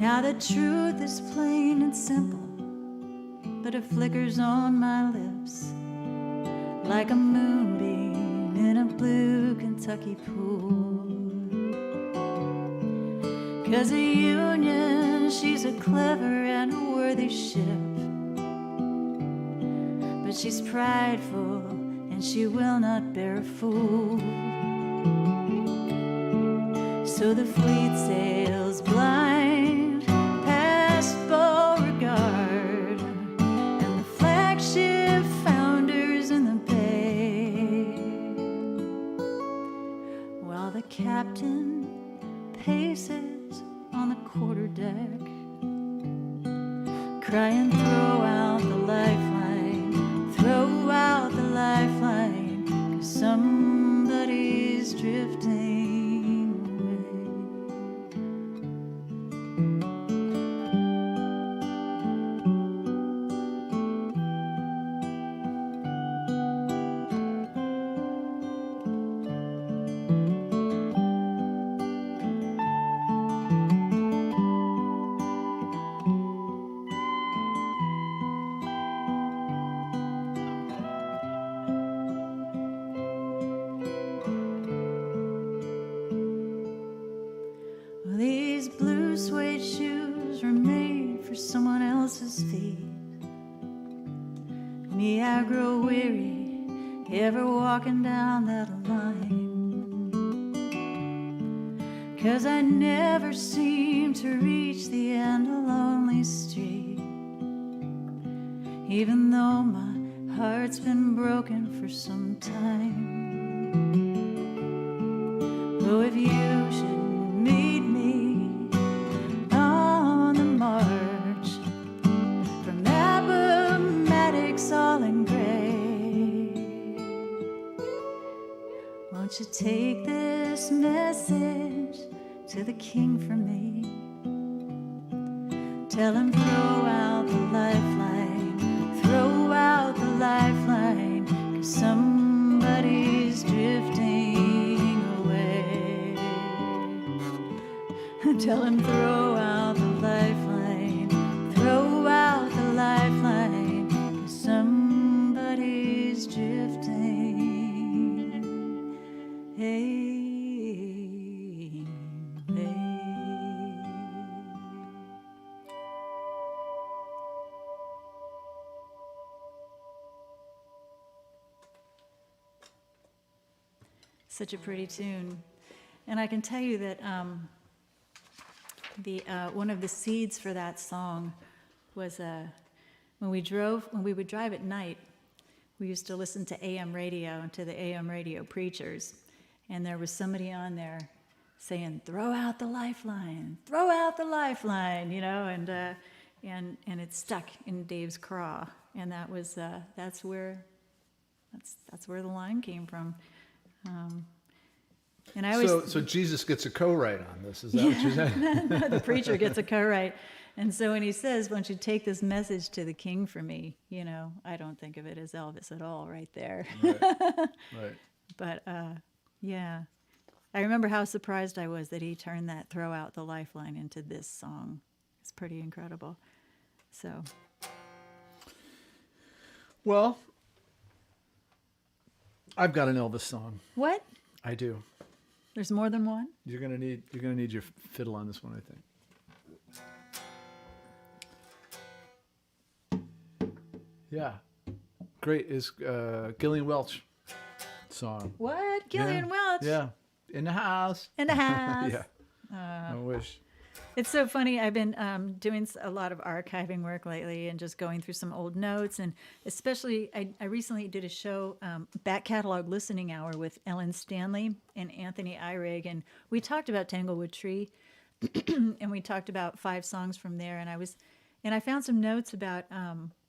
Now the truth is plain and simple, but it flickers on my lips like a moonbeam in a blue Kentucky pool. 'Cause a Union, she's a clever and a worthy ship, but she's prideful and she will not bear a fool. So the fleet sails blind past Beauregard, and the flagship founders in the bay, while the captain paces on the quarterdeck, crying, throw out the lifeline, throw out the lifeline, 'cause somebody's drifting away. Well, these blue suede shoes were made for someone else's feet. Me, I grow weary ever walking down that line, 'cause I never seem to reach the end of lonely street, even though my heart's been broken for some time. Oh, if you should meet me on the march from Appomattox all in gray, won't you take this message to the king for me? Tell him throw out the lifeline, throw out the lifeline, 'cause somebody's drifting away. Tell him throw out the lifeline, throw out the lifeline, 'cause somebody's drifting away. Such a pretty tune. And I can tell you that one of the seeds for that song was when we would drive at night, we used to listen to AM radio and to the AM radio preachers. And there was somebody on there saying, throw out the lifeline, you know, and it stuck in Dave's craw. And that was, that's where the line came from. And I always, so Jesus gets a co-write on this. Is that what you're saying? No, the preacher gets a co-write. And so when he says, why don't you take this message to the king for me, you know, I don't think of it as Elvis at all right there. Right. But yeah, I remember how surprised I was that he turned that throw out the lifeline into this song. It's pretty incredible. So. Well, I've got an Elvis song. What? I do. There's more than one? You're gonna need your fiddle on this one, I think. Yeah, great is Gillian Welch song. What? Gillian Welch? Yeah, in the house. In the house. Yeah. I wish. It's so funny. I've been doing a lot of archiving work lately and just going through some old notes. And especially, I recently did a show, Back Catalog Listening Hour with Ellen Stanley and Anthony Eyrig. And we talked about Tanglewood Tree. And we talked about 5 songs from there. And I found some notes about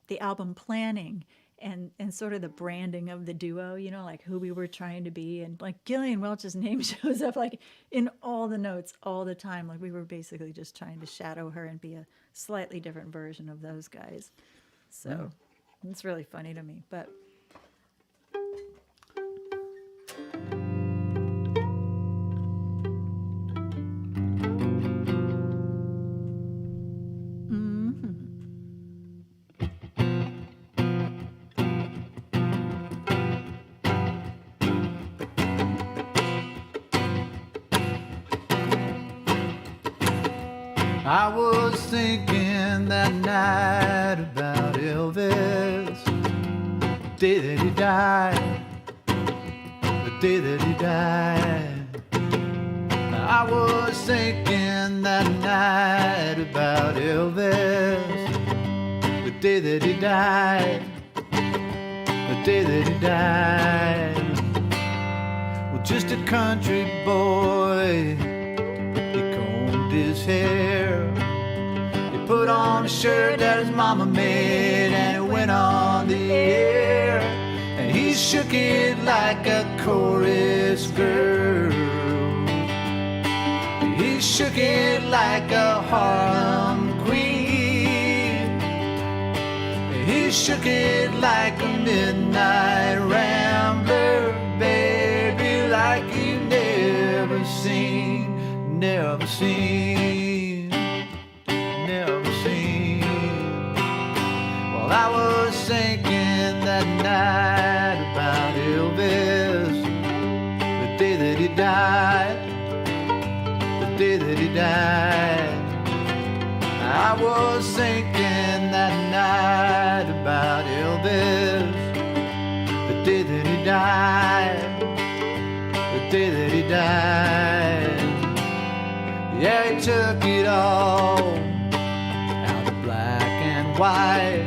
the album planning and sort of the branding of the duo, you know, like who we were trying to be. And like Gillian Welch's name shows up like in all the notes all the time. Like we were basically just trying to shadow her and be a slightly different version of those guys. So it's really funny to me. But I was thinking that night about Elvis, the day that he died, the day that he died. I was thinking that night about Elvis, the day that he died, the day that he died. Well, just a country boy, his hair, he put on a shirt that his mama made, and it went on the air, and he shook it like a chorus girl. He shook it like a Harlem queen. He shook it like a midnight rambler, baby, like you never seen. Never seen, never seen. Well, I was thinking that night about Elvis, the day that he died, the day that he died. I was thinking that night about Elvis, the day that he died, the day that he died. Yeah, he took it all out of black and white.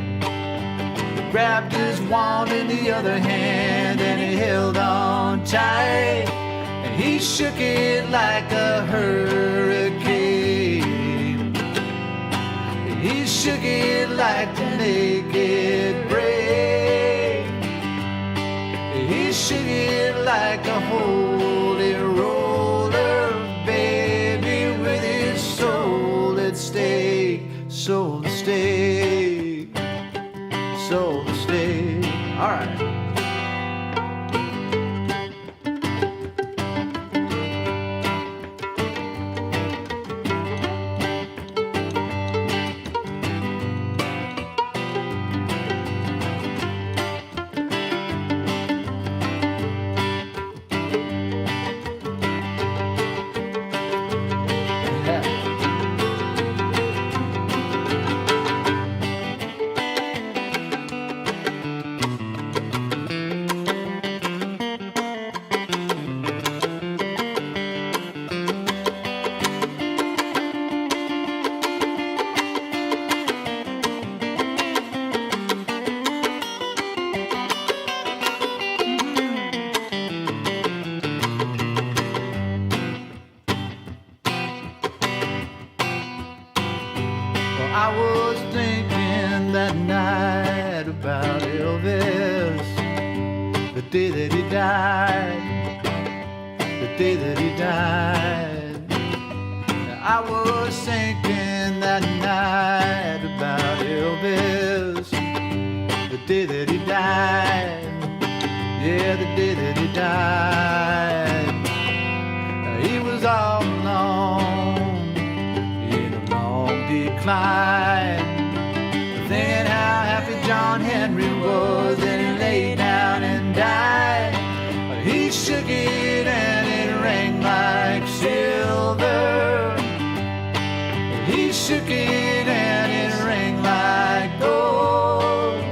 He grabbed his wand in the other hand, and he held on tight, and he shook it like a hurricane. He shook it like the naked break. He shook it like a holy roller, baby, with his soul at stake, soul at stake, soul at stake. All right. I was thinking that night about Elvis, the day that he died, the day that he died. I was thinking that night about Elvis, the day that he died, yeah, the day that he died. He was all alone in a long decline, thinking how happy John Henry was, and he lay down and died. He shook it and it rang like silver. He shook it and it rang like gold.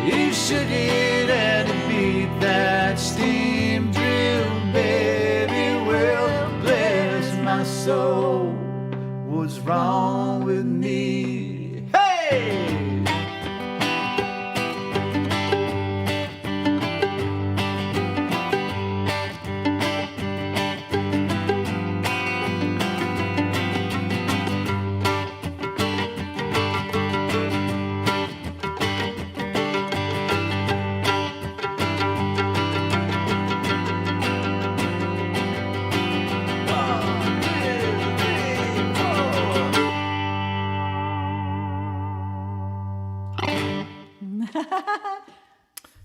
He shook it and it beat that steam drill, baby. Well, bless my soul, what's wrong with me? Hey!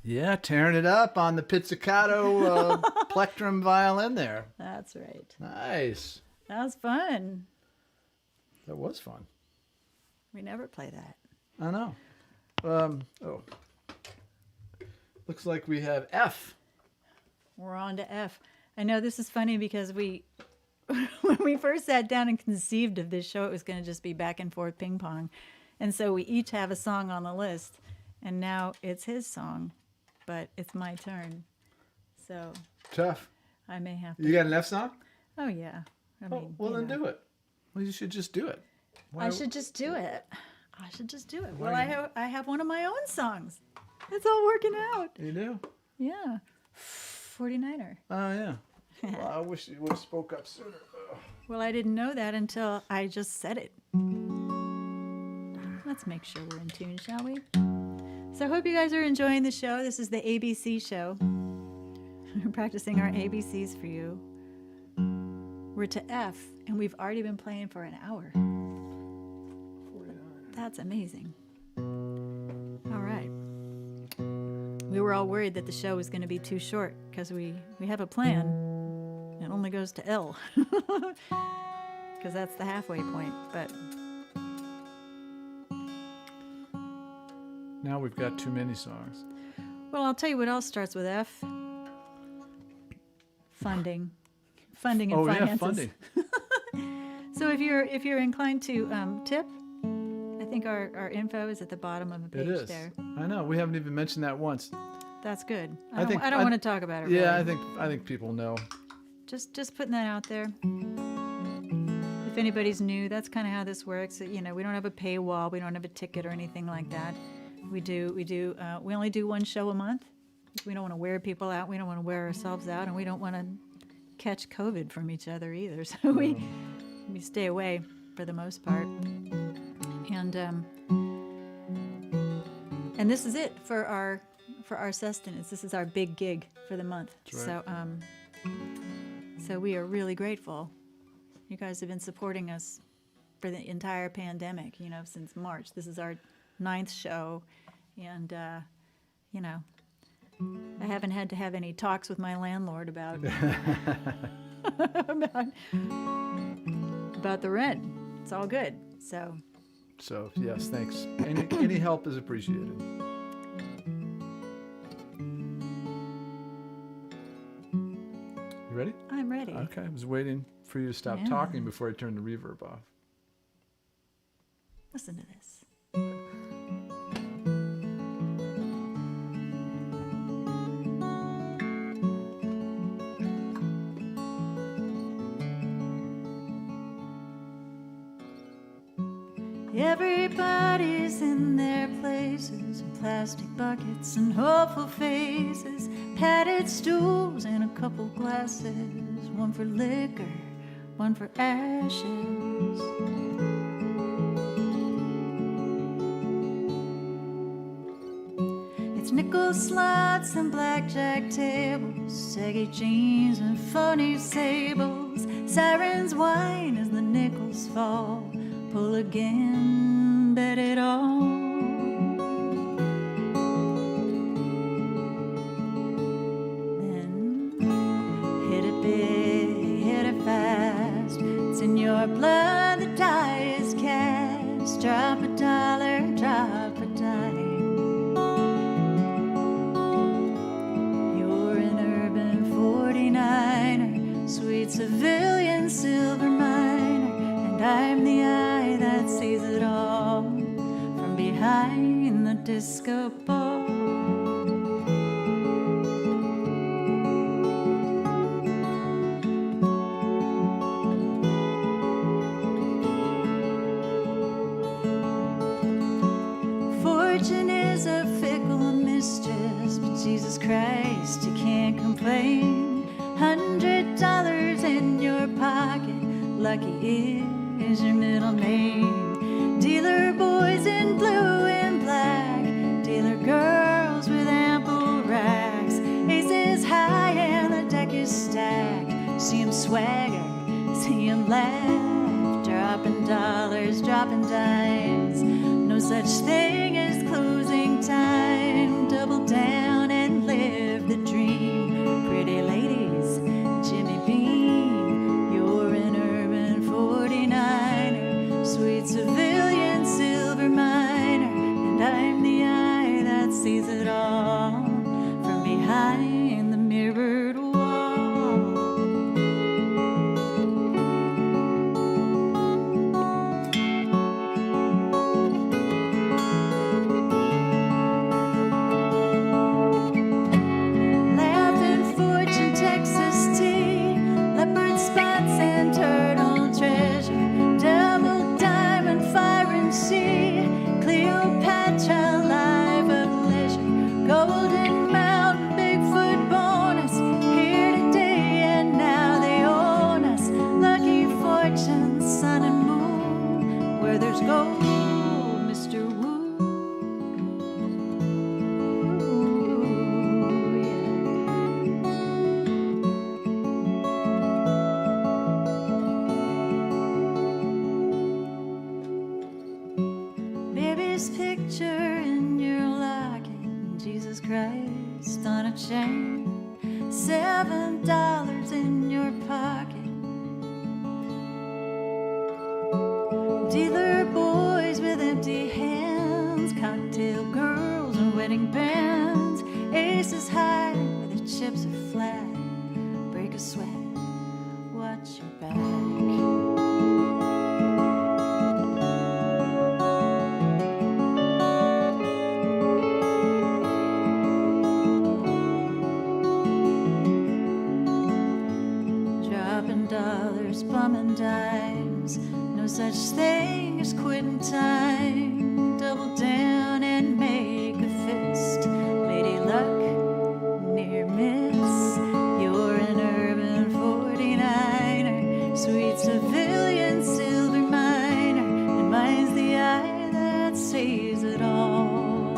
Yeah, tearing it up on the pizzicato plectrum violin there. That's right. Nice. That was fun. That was fun. We never play that. I know. Looks like we have F. We're on to F. I know this is funny because when we first sat down and conceived of this show, it was going to just be back and forth ping pong. And so we each have a song on the list. And now it's his song, but it's my turn. So Tough. I may have to. You got an F song? Oh, yeah. I mean, Well, then do it. Well, you should just do it. I should just do it. I should just do it. Well, I have one of my own songs. It's all working out. You do? Yeah. 49er. Oh, yeah. Well, I wish you would have spoke up sooner. Well, I didn't know that until I just said it. Let's make sure we're in tune, shall we? So I hope you guys are enjoying the show. This is the ABC show. We're practicing our ABCs for you. We're to F, and we've already been playing for an hour. 49. That's amazing. All right. We were all worried that the show was going to be too short because we have a plan. It only goes to L because that's the halfway point. But Now we've got too many songs. well, I'll tell you what else starts with F. Funding and finances. Yeah, funding. So if you're inclined to tip, I think our info is at the bottom of the page It is. there. I know. We haven't even mentioned that once. That's good. I I don't want to talk about it. Yeah, really. I think people know. Just putting that out there. If anybody's new, that's kind of how this works. You know, we don't have a paywall, we don't have a ticket or anything like that. We only do one show a month. We don't want to wear people out. We don't want to wear ourselves out, and we don't want to catch COVID from each other either. So we stay away for the most part. And this is it for our sustenance. This is our big gig for the month. That's right. So we are really grateful. You guys have been supporting us for the entire pandemic, since March. This is our 9th show, and I haven't had to have any talks with my landlord about about the rent. It's all good. So yes, thanks. Any help is appreciated. You ready? I'm ready. Okay, I was waiting for you to stop talking before I turned the reverb off. Listen to this. Everybody's in their places, in plastic buckets and hopeful faces, padded stools and a couple glasses, one for liquor, one for ashes. It's nickel slots and blackjack tables, saggy jeans and phony sables, sirens whine as the nickels fall. Pull again, bet it all. Then hit it big, hit it fast. It's in your blood, the die is cast. Drop a dollar, drop a dime. You're an urban 49er, sweet civilian silver miner, and I'm the eye that sees it all from behind the disco ball. Fortune is a fickle mistress, but Jesus Christ, you can't complain. $100 in your pocket, lucky is your middle name. Dealer boys in blue and black, dealer girls with ample racks. Aces high and the deck is stacked. See 'em swagger, see 'em laugh, dropping dollars, dropping dimes. No such thing as closing time. Double down and live the dream. Pretty ladies, Jimmy Beam, you're an urban 49er, sweet civilian silver miner, and I'm the eye that sees it all from behind the mirrored wall. Laughing fortune, Texas tea, leopard spots and turtle treasure, double diamond, fire and sea, Cleopatra, life of leisure, golden mountain, Bigfoot bonus, here today and now they own us. Lucky fortune, sun and moon, where there's gold, Mr. Woo. Baby's picture in your locket, Jesus Christ on a chain, $7 in your pocket. Dealer boys with empty hands, cocktail girls and wedding bands, aces high where the chips are flat, break a sweat, watch your back. Dropping dollars, bumming dimes, no such thing as quitting time. Double down and make civilian silver miner, and mine's the eye that sees it all.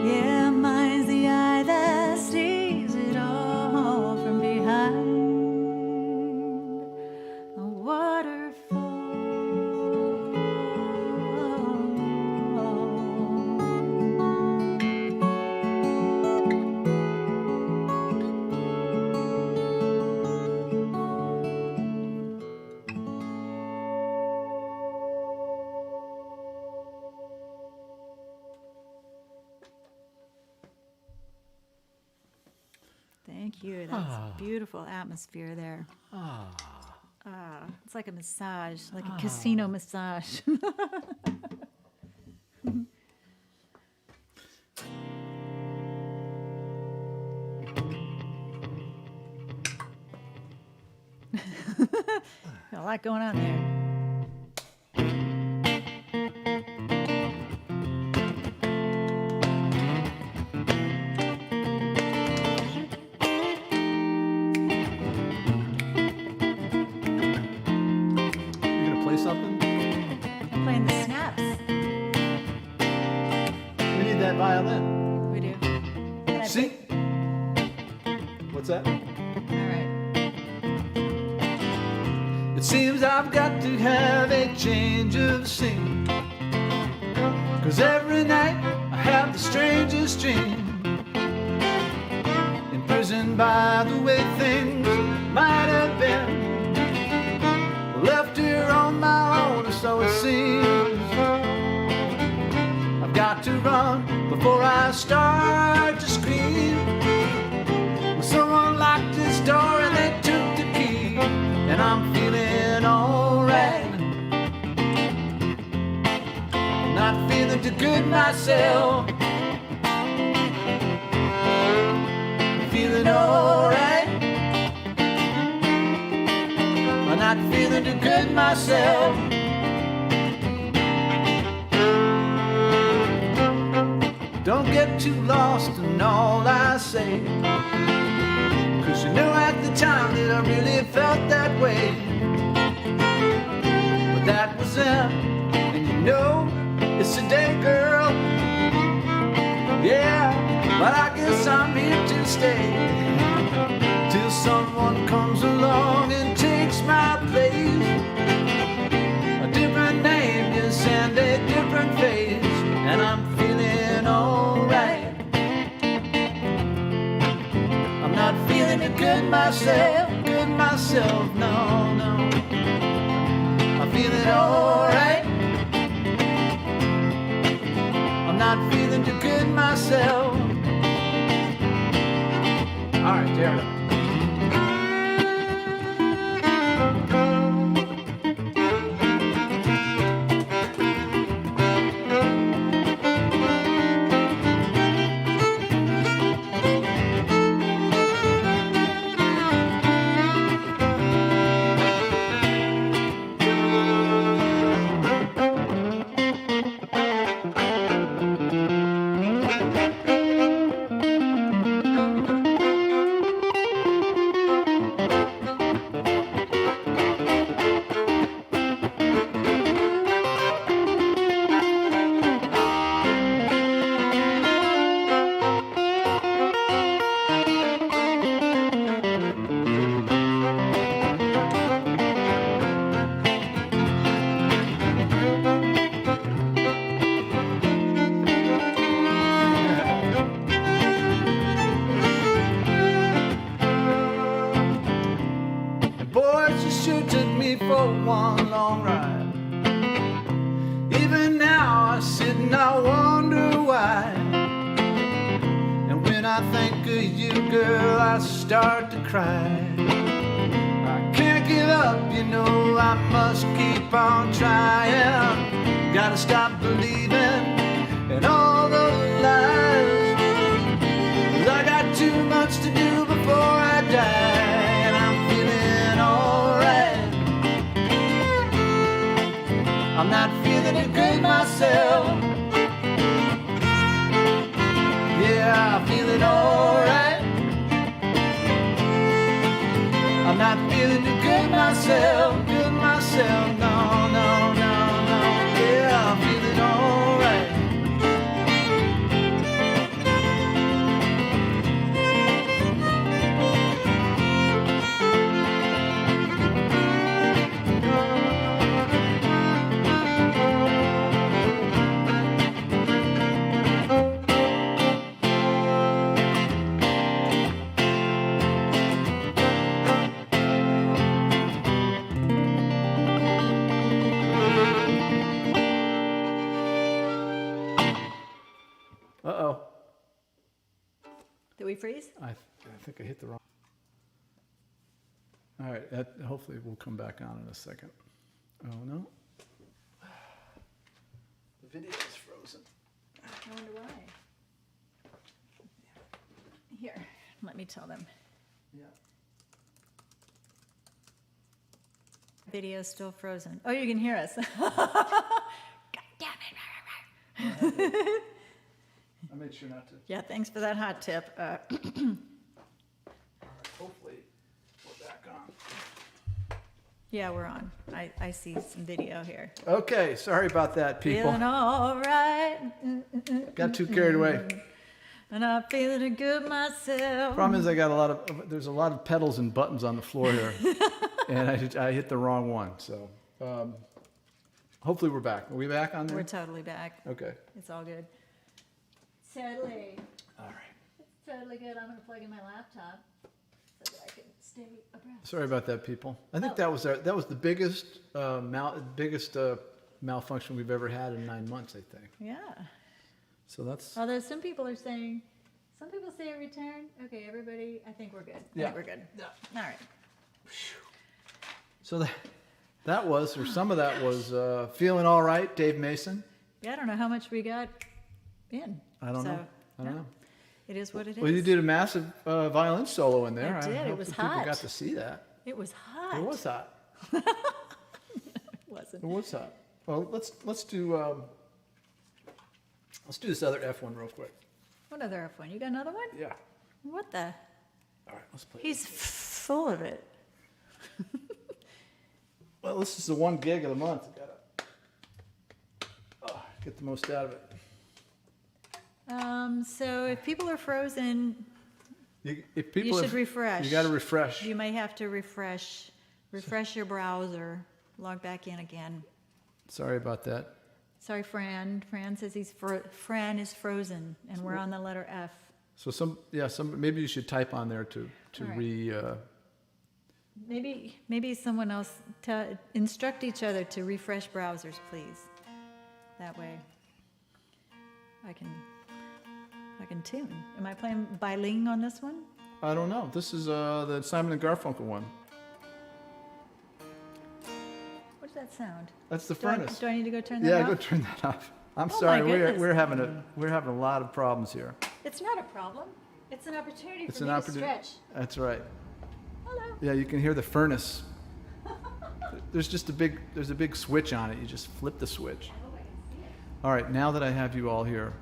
Yeah, mine's the eye that sees it all from behind a waterfall. Thank you. That's beautiful atmosphere there. It's like a massage, like a casino massage. Got a lot going on there. You gonna play something? Playing the snaps. We need that violin. We do. Can I See? What's that? All right. It seems I've got to have a change of scene, 'cause every night I have the strangest dream, imprisoned by the way things might have been, left here on my own, or so it seems. I've got to run before I start to scream. Well, someone locked this door and they took the key, and I'm feeling alright. Not feeling too good myself. Feeling alright. I'm not feeling too good myself. Don't get too lost in all I say, 'cause you know at the time that I really felt that way. But that was then, and you know it's today, girl. Yeah, but I guess I'm here to stay till someone comes along and takes my place. A different name, yes, and a different face, and I'm feeling alright. I'm not feeling too good myself, no, no. I'm feeling alright. I'm not feeling too good myself. All right, tear it up. Sure took me for one long ride. Even now I sit and I wonder why. And when I think of you, girl, I start to cry. I can't give up, you know, I must keep on trying. Gotta stop believing in all the lies, 'cause I got too much to do before I die. And I'm feeling alright. I'm not feeling too good myself. Yeah, I'm feeling alright. I'm not feeling feeling good myself, no, no, no, no, yeah, I'm feeling alright. Uh-oh. Did we freeze? I think I hit the wrong. All right, that hopefully will come back on in a second. Oh no. The video is frozen. I wonder why. Here, let me tell them. Yeah. Video's still frozen. Oh, you can hear us. God damn it. I made sure not to. Yeah, thanks for that hot tip. All right, hopefully we're back on. Yeah, we're on. I see some video here. Okay, sorry about that, people. Feeling all right. Got too carried away. And I'm feeling good myself. Problem is, there's a lot of pedals and buttons on the floor here, and I hit the wrong one. So hopefully we're back. Are we back on there? We're totally back. Okay. It's all good. Totally. All right. It's totally good. I'm going to plug in my laptop so that I can stay abreast. Sorry about that, people. I think that was the biggest malfunction we've ever had in 9 months, I think. Yeah. So that's Although some people say it returned. Okay, everybody, I think we're good. I think we're good. Yeah. All right. So that was, or some of that was feeling all right, Dave Mason. Yeah, I don't know how much we got in. I don't know. I don't no. know. It is what it is. Well, you did a massive violin solo in there. I did. It hope was that people hot. got to see that. It was hot. It was hot. It wasn't. It was hot. Well, let's do this other F1 real quick. What other F1? You got another one? Yeah. What the? All right, let's play. He's full of it. Well, this is the one gig of the month. Gotta get the most out of it. So if people are frozen, You should refresh. You got to refresh. You may have to refresh your browser, log back in again. Sorry about that. Sorry, Fran. Fran says Fran is frozen, and we're on the letter F. So maybe you should type on there to All right. Maybe someone else instruct each other to refresh browsers, please. That way, I can tune. Am I playing Biling on this one? I don't know. This is the Simon and Garfunkel one. What does that sound? That's the furnace. Do I need to go turn that Yeah, off? go turn that off. I'm Oh, sorry. my goodness. We're having a lot of problems here. It's not a problem. It's an opportunity It's for an me to opportunity. stretch. That's right. Hello. Yeah, you can hear the furnace. There's a big switch on it. You just flip the switch. Oh, I can see it. All right, now that I have you all here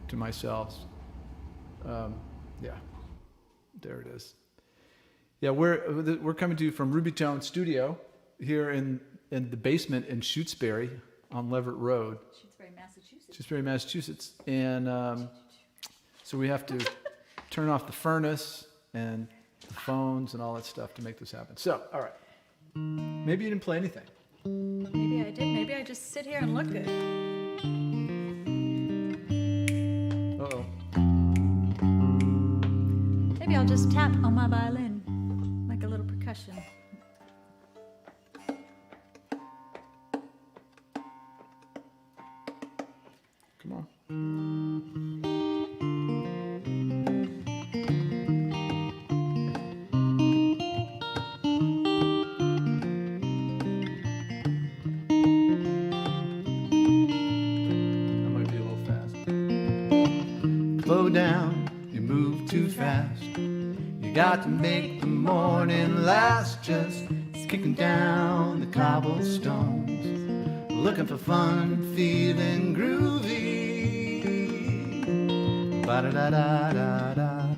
to myself, yeah, there it is. Yeah, we're coming to you from Rubytone Studio here in the basement in Shutesbury on Leverett Road, Shutesbury, Massachusetts, and so we have to turn off the furnace and the phones and all that stuff to make this happen. So, all right, maybe you didn't play anything. Maybe I did. Maybe I just sit here and look good. Uh-oh. Maybe I'll just tap on my violin, like a little percussion. Come on. That might be a little fast. Slow down, you move too fast. You got to make the morning last, just kicking down the cobblestones, looking for fun, feeling groovy. Ba-da-da-da-da-da-da,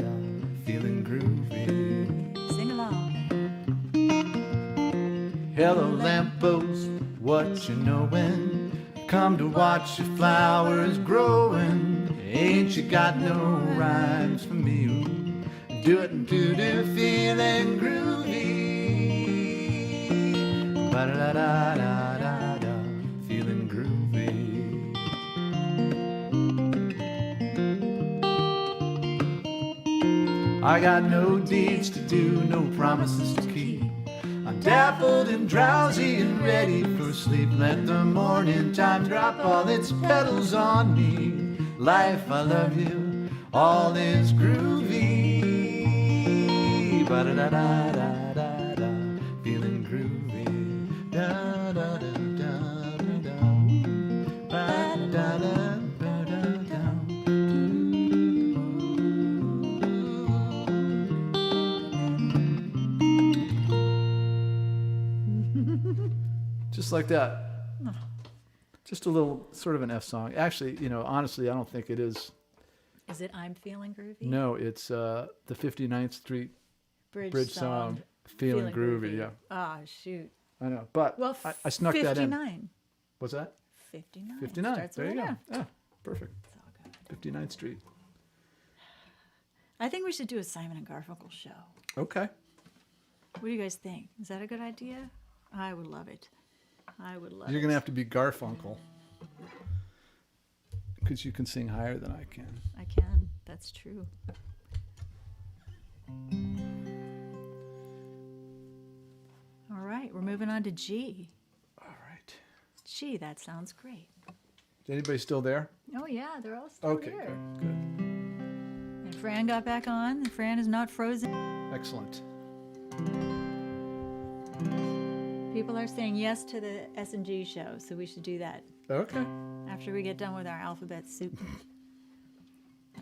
feeling groovy. Sing along. Hello lamppost, what you knowin'? Come to watch your flowers growing. Ain't you got no rhymes for me? Ooh, do it and do feeling groovy. Ba da da da da da, feeling groovy. I got no deeds to do, no promises to keep. I'm dappled and drowsy and ready for sleep. Let the morning time drop all its petals on me. Life, I love you, all is groovy. Ba-da-da-da-da-da-da, feeling groovy. Da-da-da-da-da-da, ba-da-da-da-da-da. Just like that. Just a little sort of an F song. Actually, you know, honestly, I don't think it is. Is it I'm Feeling Groovy? No, it's the 59th Street Bridge song, Feeling Groovy. Yeah. Ah, shoot. I know. But Well, I snuck that in. 59. What's that? 59. 59. Starts There with you an go. F. Yeah, perfect. It's all good. 59th Street. I think we should do a Simon and Garfunkel show. Okay. What do you guys think? Is that a good idea? I would love it. I would love You're it. going to have to be Garfunkel. Because you can sing higher than I can. I can. That's true. All right, we're moving on to G. All right. G, that sounds great. Is anybody still there? Oh, yeah, they're all still Okay, here. good. Good. And Fran got back on, and Fran is not frozen. Excellent. People are saying yes to the S&G show, so we should do that Okay. after we get done with our alphabet soup.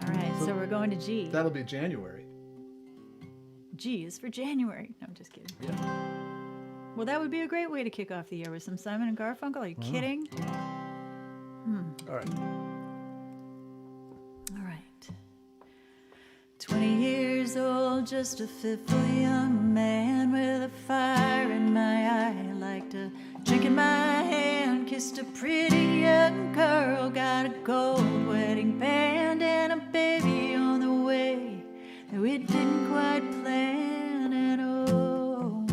All right, so we're going to G. That'll be January. G is for January. No, I'm just kidding. Yeah. Well, that would be a great way to kick off the year with some Simon and Garfunkel. Are you kidding? All right. All right. 20 years old, just a fitful young man with a fire in my eye. Liked a drink in my hand, kissed a pretty young girl, got a gold wedding band and a baby on the way that we didn't quite plan at all.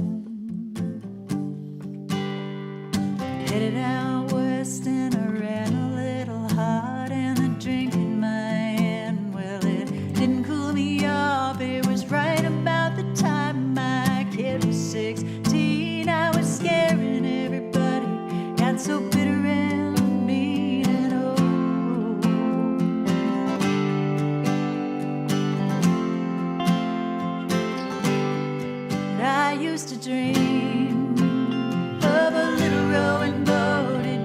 Headed out west and I ran a little hot, and the drink in my hand, well, it didn't cool me off. It was right about the time my kid was 16. I was scaring everybody, got so bitter and mean and old. I used to dream of a little rowing boat. It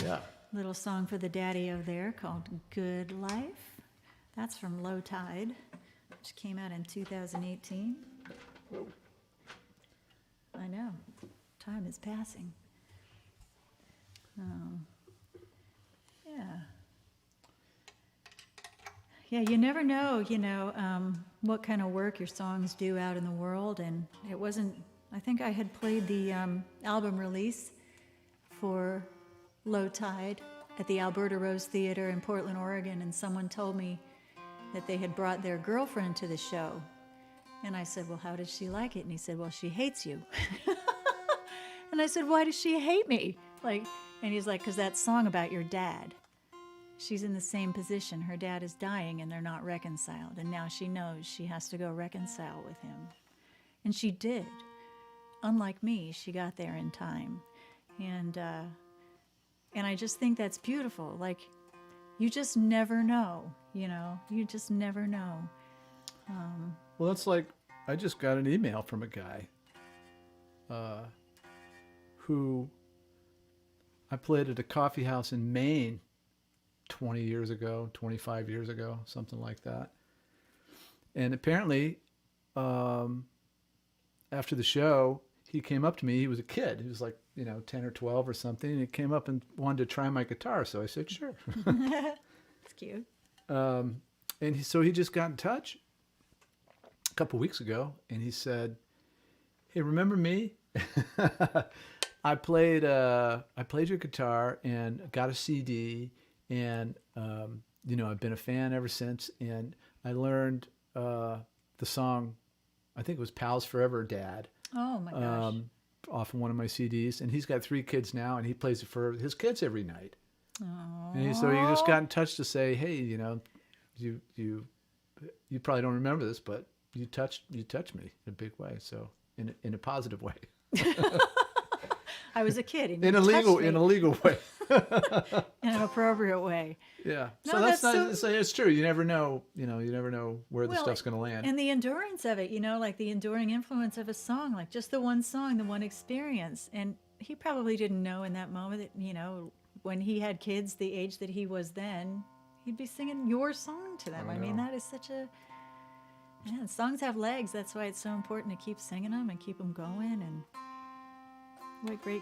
Yeah. Little song for the daddy-o there called Good Life. That's from Low Tide, which came out in 2018. I know, time is passing. Yeah. Yeah, you never know, what kind of work your songs do out in the world. And it wasn't, I think I had played the album release for Low Tide at the Alberta Rose Theater in Portland, Oregon, and someone told me that they had brought their girlfriend to the show. And I said, well, how does she like it? And he said, well, she hates you. And I said, why does she hate me? And he's like, because that song about your dad. She's in the same position. Her dad is dying and they're not reconciled. And now she knows she has to go reconcile with him. And she did. Unlike me, she got there in time. And I just think that's beautiful. You just never know, you just never know. Well, that's like, I just got an email from a guy who I played at a coffee house in Maine 20 years ago, 25 years ago, something like that. And apparently, after the show, he came up to me. He was a kid. He was 10 or 12 or something. And he came up and wanted to try my guitar. So I said, sure. It's cute. So he just got in touch a couple weeks ago. And he said, hey, remember me? I played your guitar and got a CD. And, I've been a fan ever since. And I learned the song, I think it was Pals Forever, Dad. Oh, my gosh. Off of one of my CDs. And he's got 3 kids now, and he plays it for his kids every night. Aww. And so he just got in touch to say, hey, you probably don't remember this, but you touched me in a big way. So in a positive way. I was a kid. And in a legal way. In an appropriate way. Yeah. No, So that's not, so, it's true. You never know, where the stuff's going to land. And the endurance of it, the enduring influence of a song, just the one song, the one experience. And he probably didn't know in that moment that, when he had kids the age that he was then, he'd be singing your song to them. I mean, that is such a, man, songs have legs. That's why it's so important to keep singing them and keep them going. And what great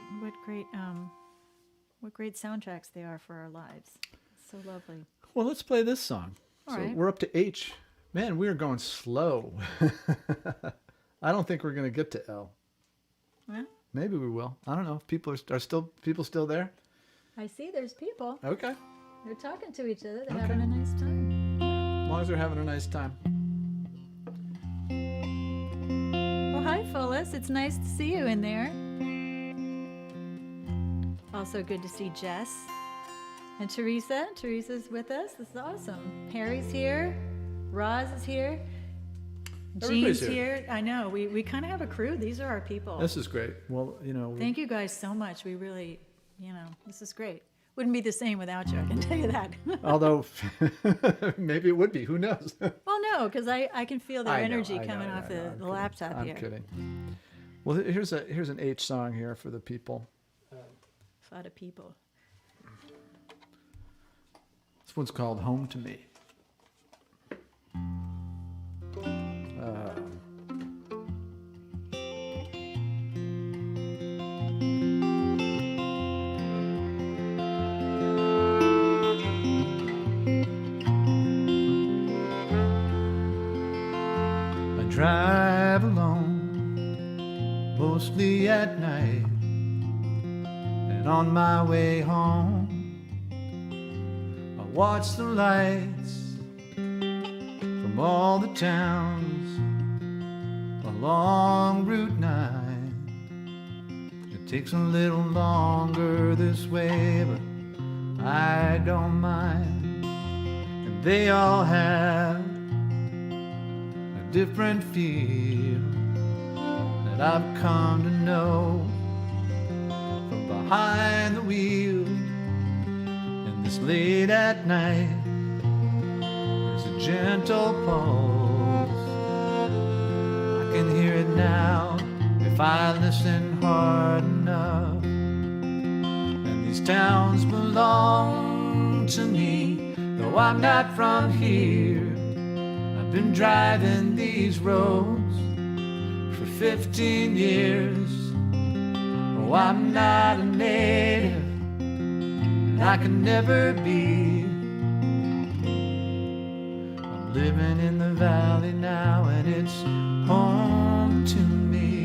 soundtracks they are for our lives. It's so lovely. Well, let's play this song. All so right. We're up to H. Man, we are going slow. I don't think we're going to get to L. Well, Maybe we will. I don't know. If people are still there. I see there's people. Okay. They're talking to each other. They're having a nice time. As long as they're having a nice time. Well, hi, Phyllis. It's nice to see you in there. Also good to see Jess and Teresa. Teresa's with us. This is awesome. Harry's here. Roz is here. Everybody's Jean's here. I know. We kind of have a crew. These are our people. This is great. Well, Thank you guys so much. We really, this is great. Wouldn't be the same without you, I can tell you that. although maybe it would be. Who knows? Well, no, because I can feel their energy coming off the I'm laptop kidding. here. I'm kidding. Well, here's an H song here for the people. A lot of people. This one's called Home to Me. I drive alone, mostly at night. And on my way home, I watch the lights from all the towns along Route 9. It takes a little longer this way, but I don't mind. And they all have a different feel that I've come to know. Behind the wheel, and this late at night, there's a gentle pulse. I can hear it now if I listen hard enough. And these These towns belong to me, though I'm not from here. I've been driving these roads for 15 years. Oh, I'm not a native, and I can never be. I'm living in the valley now, and it's home to me.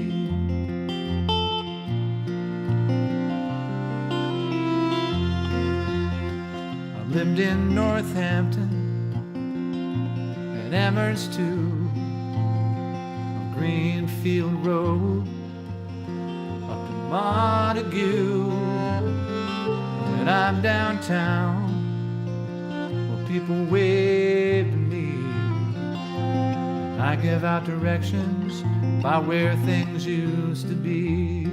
I've lived in Northampton and Amherst too, on Greenfield Road, up in Montague. When I'm downtown, well, people wave to me. I give out directions by where things used to be.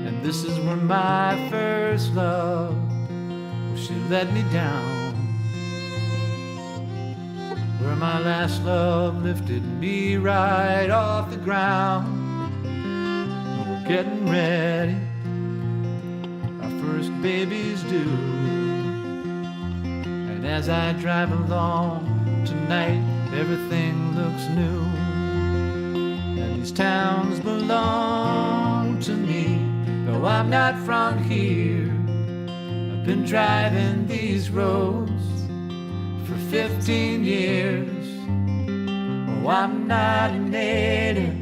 And this is where my first love, well, she let me down. Where my last love lifted me right off the ground. We're getting ready, our first babies due. And as I drive along tonight, everything looks new. And these towns belong to me, though I'm not from here. I've been driving these roads for 15 years. Oh, I'm not a native,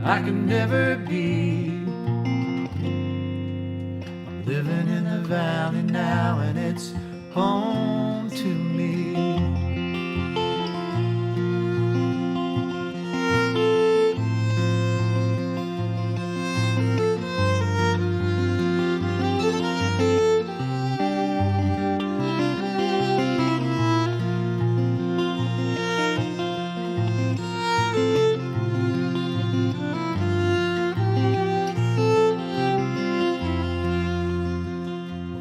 I can never be. I'm living in the valley now, and it's home to me.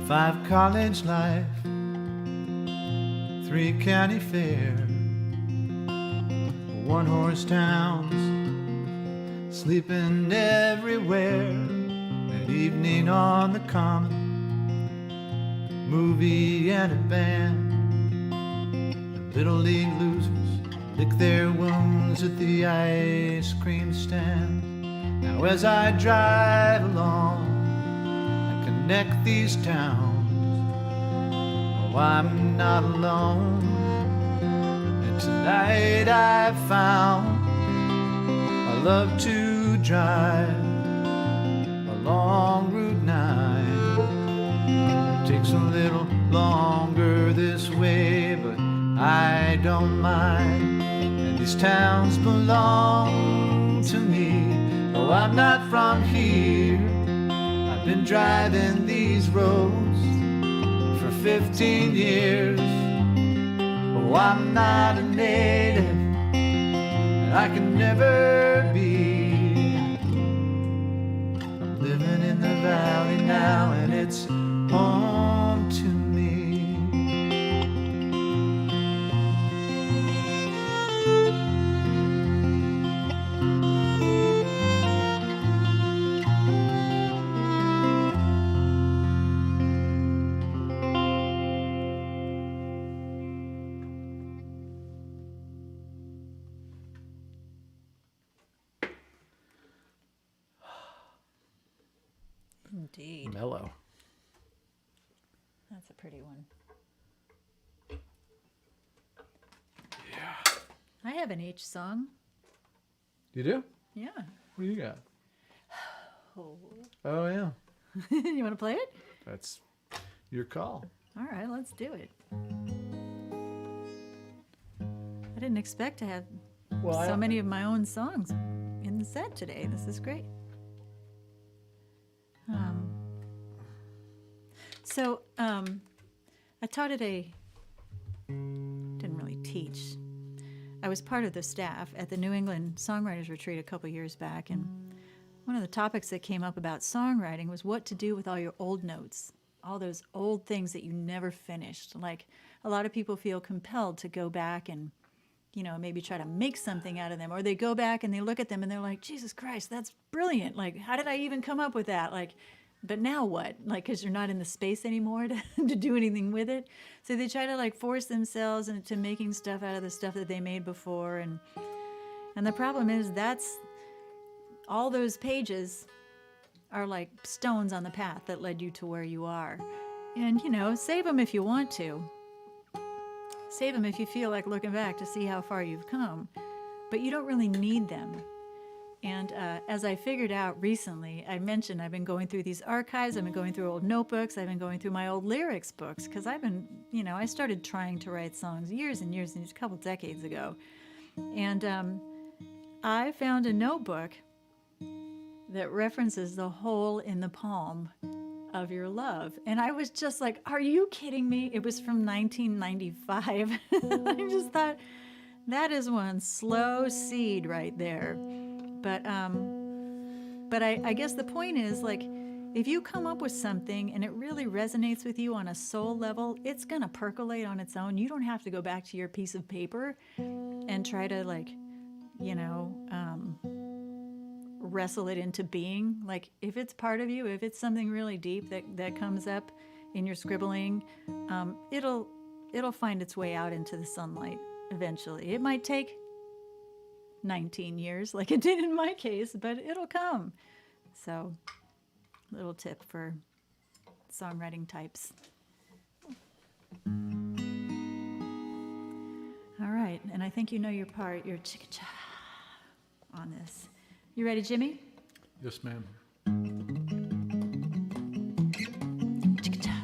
5 college life, 3 county fair, 1 horse towns, sleeping everywhere, an evening on the common, movie and a band. The Little League losers lick their wounds at the ice cream stand. Now as I drive along, I connect these towns. Oh, I'm not alone. And tonight I found I love to drive along Route 9. It takes a little longer this way, but I don't mind. And these towns belong to me, though I'm not from here. I've been driving these roads for 15 years. Oh, I'm not a native, and I can never be. I'm living in the valley now, and it's home to me. Indeed. Mellow. That's a pretty one. Yeah. I have an H song. You do? Yeah. What do you got? Oh. Oh, yeah. You want to play it? That's your call. All right, let's do it. I didn't expect to have so many of my own songs in the set today. This is great. I taught at didn't really teach. I was part of the staff at the New England Songwriters Retreat a couple years back, and one of the topics that came up about songwriting was what to do with all your old notes, all those old things that you never finished. Like, a lot of people feel compelled to go back and, maybe try to make something out of them, or they go back and they look at them and they're like, Jesus Christ, that's brilliant. Like, how did I even come up with that? Like, but now what? Like, because you're not in the space anymore to do anything with it. So they try to like force themselves into making stuff out of the stuff that they made before. And the problem is that's all those pages are like stones on the path that led you to where you are. And, save them if you want to. Save them if you feel like looking back to see how far you've come. But you don't really need them. And as I figured out recently, I mentioned I've been going through these archives, I've been going through old notebooks, I've been going through my old lyrics books, because I've been, I started trying to write songs years and years, a couple decades ago. And I found a notebook that references the hole in the palm of your love. And I was just like, are you kidding me? It was from 1995. I just thought, that is one slow seed right there. But I guess the point is, like, if you come up with something and it really resonates with you on a soul level, it's going to percolate on its own. You don't have to go back to your piece of paper and try to, like, wrestle it into being. Like, if it's part of you, if it's something really deep that comes up in your scribbling, it'll find its way out into the sunlight eventually. It might take 19 years like it did in my case, but it'll come. So, little tip for songwriting types. All right, and I think you know your part, your chicka-cha on this. You ready, Jimmy? Yes, ma'am. Chicka-cha.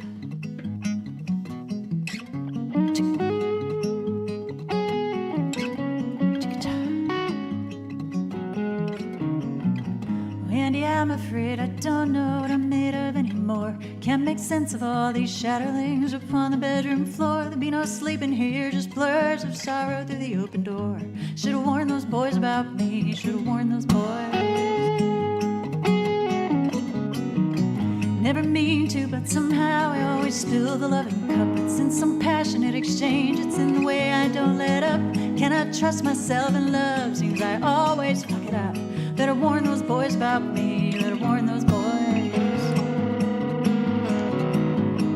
Andy, I'm afraid I don't know what I'm made of anymore. Can't make sense of all these shatterlings upon the bedroom floor. There'd be no sleeping here, just blurs of sorrow through the open door. Should've warned those boys about me, should've warned those boys. Never mean to, but somehow I always spill the loving cup. It's in some passionate exchange, it's in the way I don't let up. Cannot trust myself in love, seems I always fuck it up. Better warn those boys about me, better warn those boys.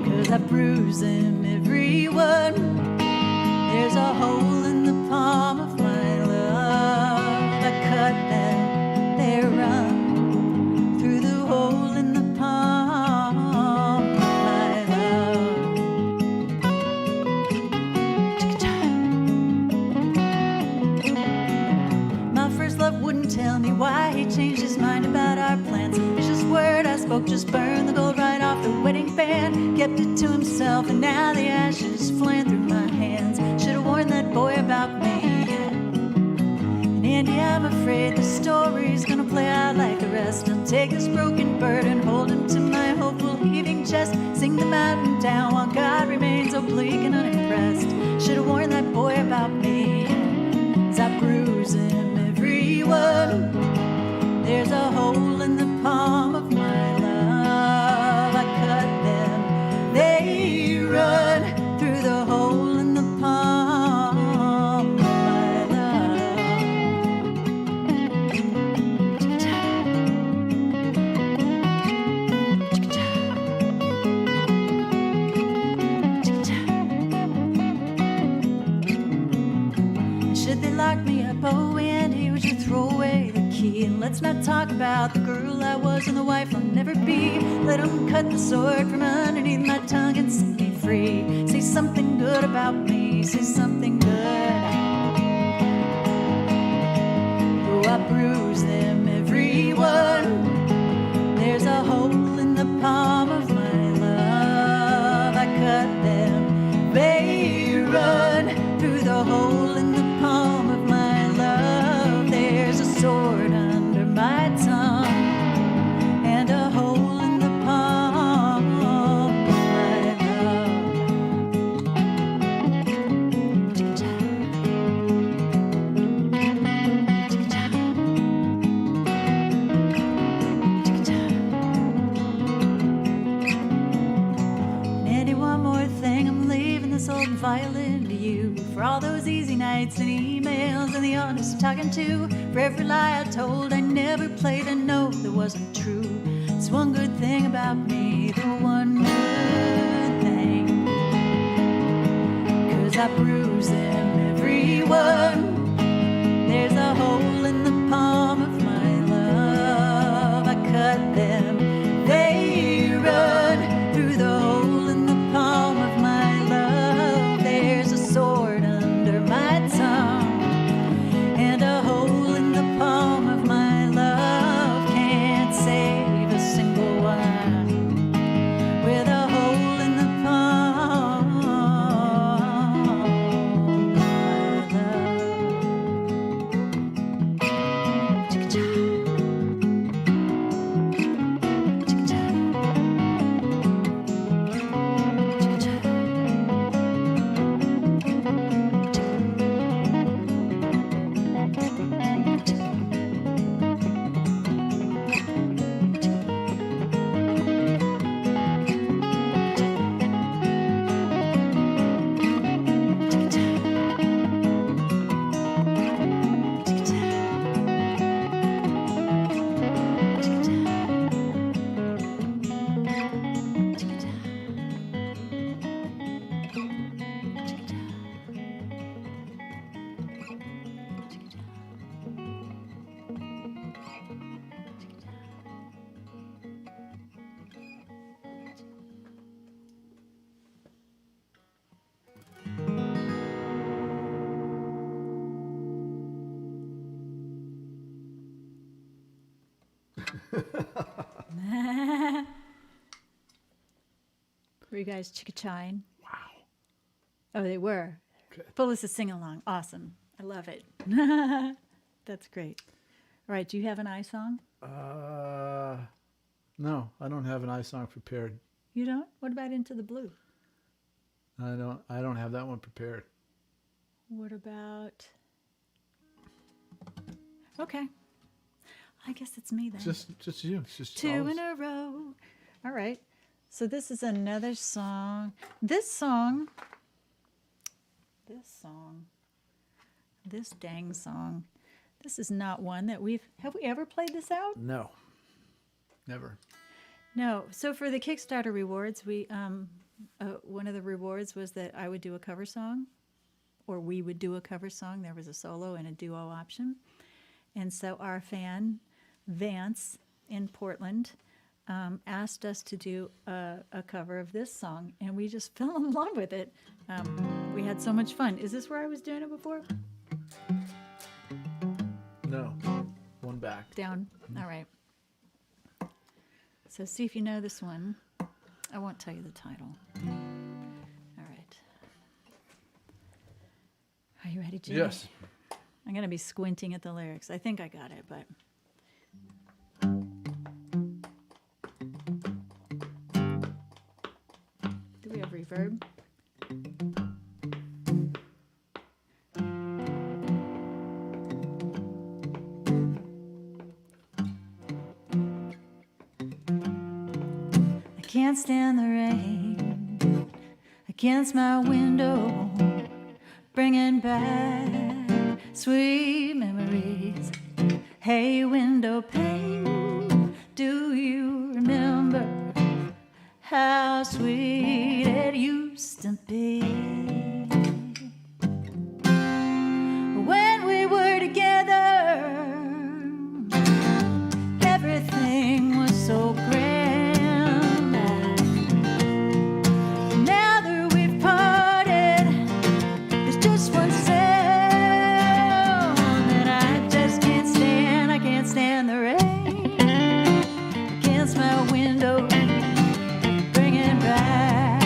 'Cause I bruise them, everyone. There's a hole in the palm of my love. I cut them, they run through the hole in the palm of my love. My first love wouldn't tell me why he changed his mind about our plans. Vicious word I spoke just burned the gold right off the wedding band. Kept it to himself and now the ashes flying through my hands. Should've warned that boy about me. And Andy, I'm afraid the story's gonna play out like the rest. I'll take this broken bird and hold him to my hopeful heaving chest. Sing the mountain down while God remains oblique and unimpressed. Should've warned that boy about me. As I bruise him, everyone. There's a hole in the palm of my love. I cut them, they run through the hole in the palm of my love. Should they lock me up, oh Andy, would you throw away the key? And let's not talk about the girl I was and the wife I'll never be. Let them cut the sword from underneath my tongue and set me free. Say something good about me, say something good. Oh, I bruise them, everyone. There's a hole in the palm of my love. I cut them, they run through the hole in the palm of my love. There's a sword under my tongue and a hole in the palm of my love. easy nights and emails and the honest talking to. For every lie I told, I never played a note that wasn't true. It's one good thing about me, the one good thing. 'Cause I bruise them, everyone. There's a hole in the palm of my love. I cut them, they run through the hole in the palm of my love. There's a sword under my tongue and a hole in the palm of my love. Can't save a single one with a hole in the palm of my love. Chicka-cha. Chicka-cha. Were you guys chicka-chine? Wow. Oh, they were. Good. Full a sing-along. Awesome. I love it. That's great. All right, do you have an I song? No, I don't have an I song prepared. You don't? What about Into the Blue? I don't have that one prepared. What about... Okay. I guess it's me then. Just you. It's just Two always- in a row. All right. So this is another song. This dang song. This is not one that have we ever played this out? No. Never. No. So for the Kickstarter rewards, we one of the rewards was that I would do a cover song, or we would do a cover song. There was a solo and a duo option. And so our fan, Vance in Portland, asked us to do a cover of this song, and we just fell in love with it. We had so much fun. Is this where I was doing it before? No. One back. Down. All right. So see if you know this one. I won't tell you the title. All right. Are you ready, Jimmy? Yes. I'm going to be squinting at the lyrics. I think I got it, but... Do we have reverb? I can't stand the rain against my window, bringing back sweet memories. Hey, window pane, do you remember how sweet it used to be when we were together? Everything was so grand. Now that we've parted, there's just one sound that I just can't stand. I can't stand the rain against my window, bringing back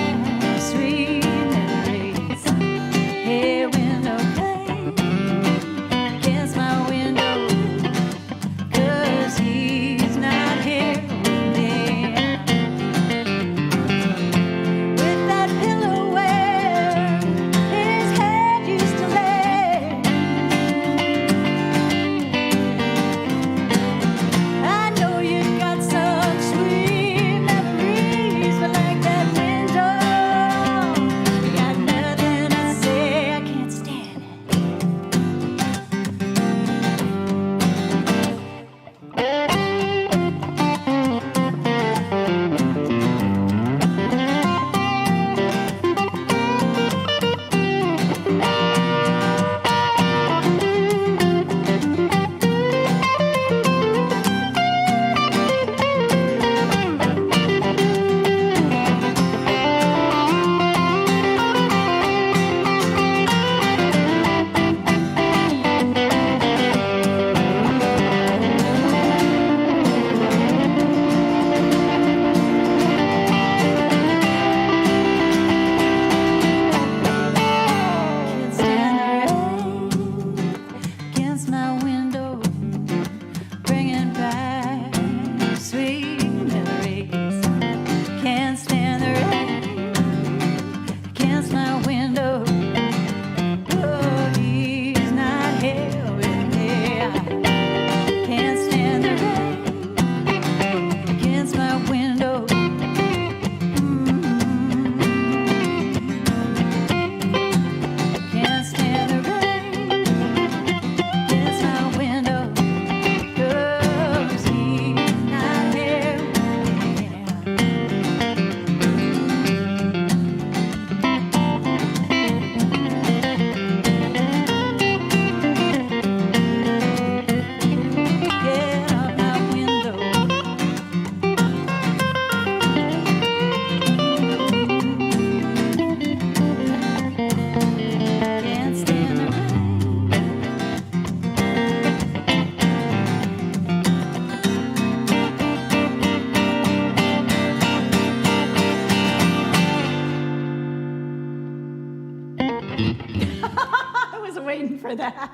waiting for that.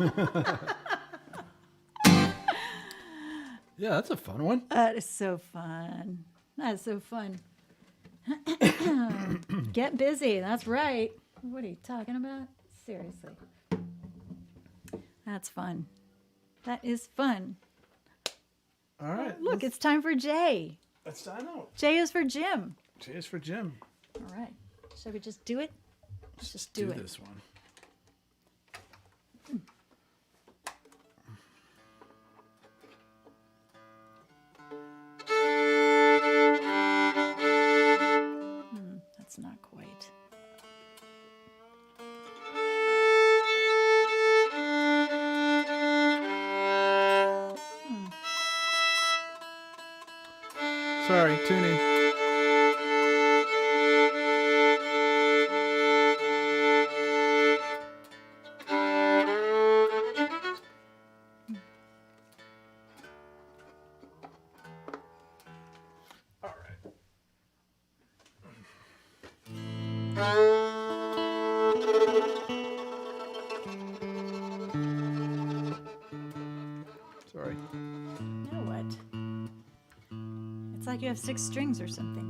Yeah, that's a fun one. That is so fun. That's so fun. Get busy. That's right. What are you talking about? Seriously. That's fun. That is fun. All right. Look, it's time for J. I know. J is for Jim. J is for Jim. All right. Shall we just do it? Let's just do it. this one. That's not quite. Sorry, tuning. All right. Sorry. Now what? It's like you have 6 strings or something.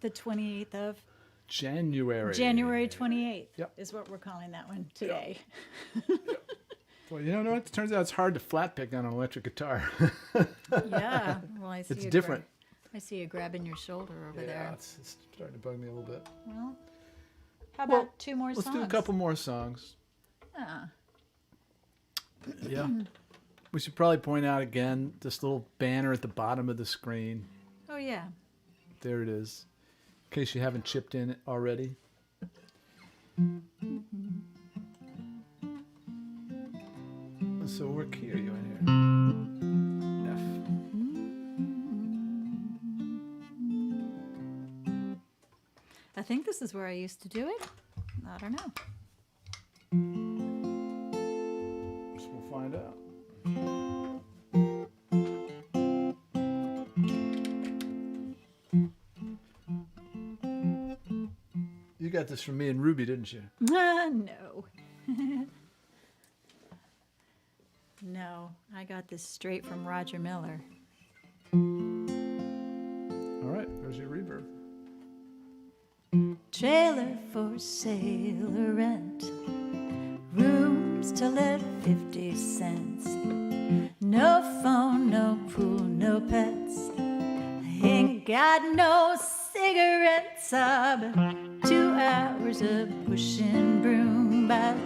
The 28th of January. 28th Yep. is what we're calling that one today. Well, you know, it turns out it's hard to flat pick on an electric guitar. Yeah. Well, I see It's you different. I see you grabbing your shoulder over Yeah, there. it's starting to bug me a little bit. Well, how Well, about 2 more Let's songs? do a couple more songs. Ah, Yeah. We should probably point out again this little banner at the bottom of the screen. oh, yeah. There it is. In case you haven't chipped in it already. So what key are you in here? F. I think this is where I used to do it. I don't know. So we'll find out. You got this from me and Ruby, didn't you? No. No, I got this straight from Roger Miller. All right, there's your reverb. Trailer for sale or rent, rooms to let 50 cents. No phone, no pool, no pets. Ain't got no cigarettes. But 2 hours of pushing broom by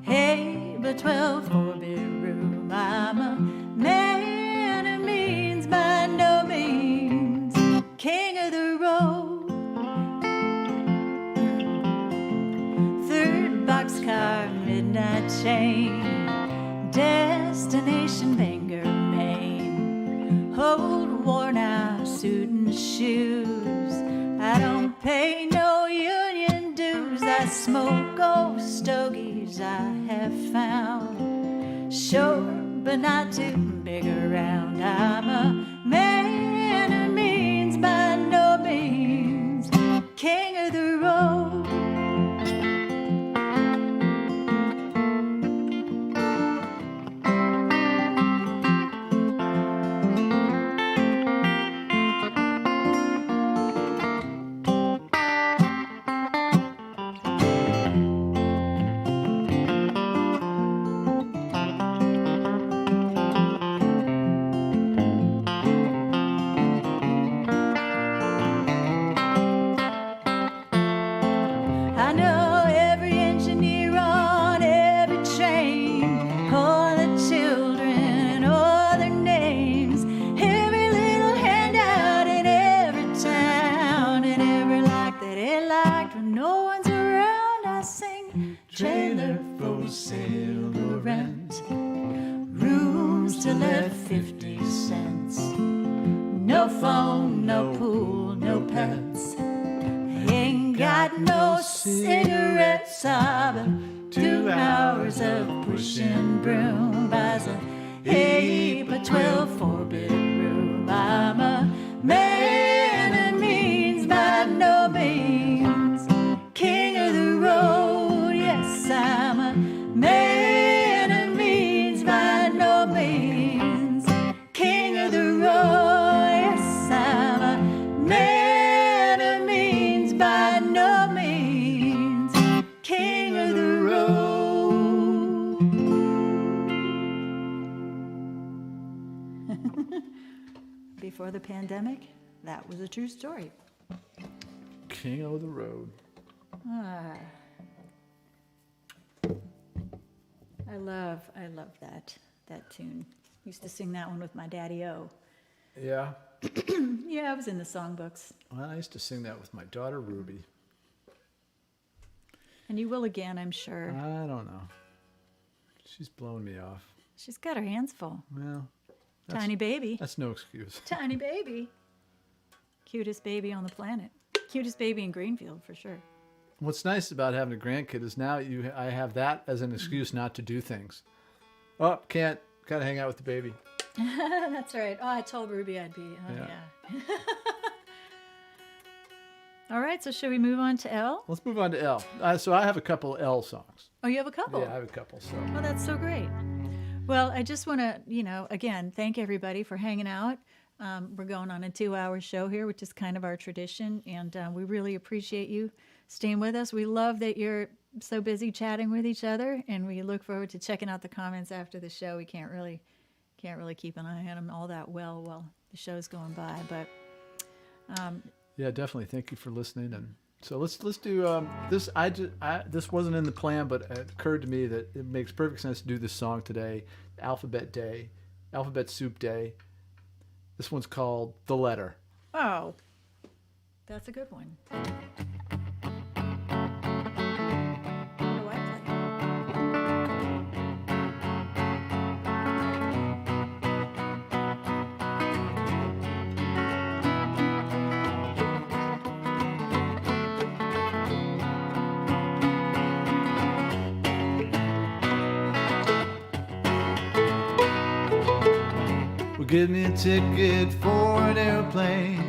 hay, but 12 4-bedroom. I'm a man of means by no means, king of the road. Third boxcar, midnight chain, destination Bangor, Maine. Old worn out suit and shoes. I don't pay no union dues. I smoke old stogies I have found. Sure, but not too big around. I'm a man of means by no means, king of the road. I know every engineer on every train, all the children, all their names, every little handout in every town, and every like that it liked when no one's around. I sing trailer for sale or rent, rooms to let 50 cents. No phone, no pool, no pets. Ain't got no cigarettes. But 2 hours of pushing broom buys a 8 by 12 4-bedroom. I'm a man of means by no means, king of the road. Yes, I'm a man of means by no means, king of the road. Yes, I'm a man of means by no means, king of the road. Before the pandemic, that was a true story. King of the road. Ah. I love that tune. Used to sing that one with my daddy-o. Yeah. Yeah, I was in the songbooks. Well, I used to sing that with my daughter Ruby. And you will again, I'm sure. I don't know. She's blown me off. She's got her hands full. Well, Tiny baby. that's no excuse. Tiny baby. Cutest baby on the planet. Cutest baby in Greenfield, for sure. What's nice about having a grandkid is now I have that as an excuse not to do things. Oh, can't. Gotta hang out with the baby. That's right. Oh, I told Ruby I'd be. Oh, Yeah. yeah. All right, so should we move on to L? Let's move on to L. So I have a couple L songs. Oh, you have a couple? Yeah, I have a couple. So Oh, that's so great. Well, I just want to, again, thank everybody for hanging out. We're going on a 2-hour show here, which is kind of our tradition, and we really appreciate you staying with us. We love that you're so busy chatting with each other, and we look forward to checking out the comments after the show. We can't really keep an eye on them all that well while the show's going by, but yeah, definitely. Thank you for listening. And so let's do this. This wasn't in the plan, but it occurred to me that it makes perfect sense to do this song today, Alphabet Day, Alphabet Soup Day. This one's called The Letter. oh, that's a good one. Oh, I play. Give me a ticket for an airplane.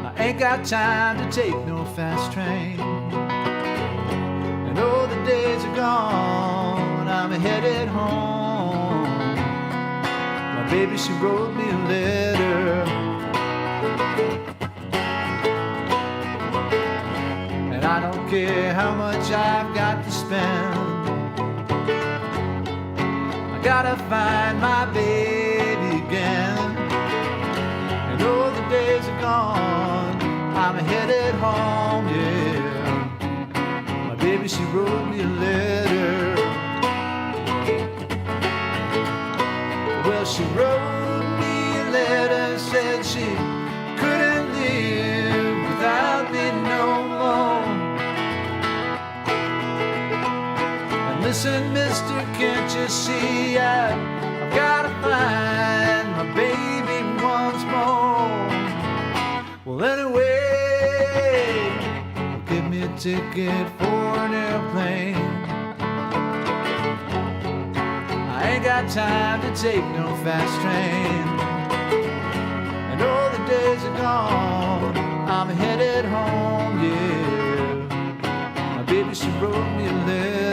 I ain't got time to take no fast train. And oh, the days are gone, I'm headed home. My baby, she wrote me a letter. And I don't care how much I've got to spend. Gotta find my baby again. And oh, the days are gone, I'm headed home, yeah. My baby, she wrote me a letter. Well, she wrote me a letter, said she couldn't live without me no more. Listen, mister, can't you see I've gotta find my baby once more. Well, anyway, give me a ticket for an airplane. I ain't got time to take no fast train. And all the days are gone, I'm headed home, yeah. My baby, she wrote me a letter.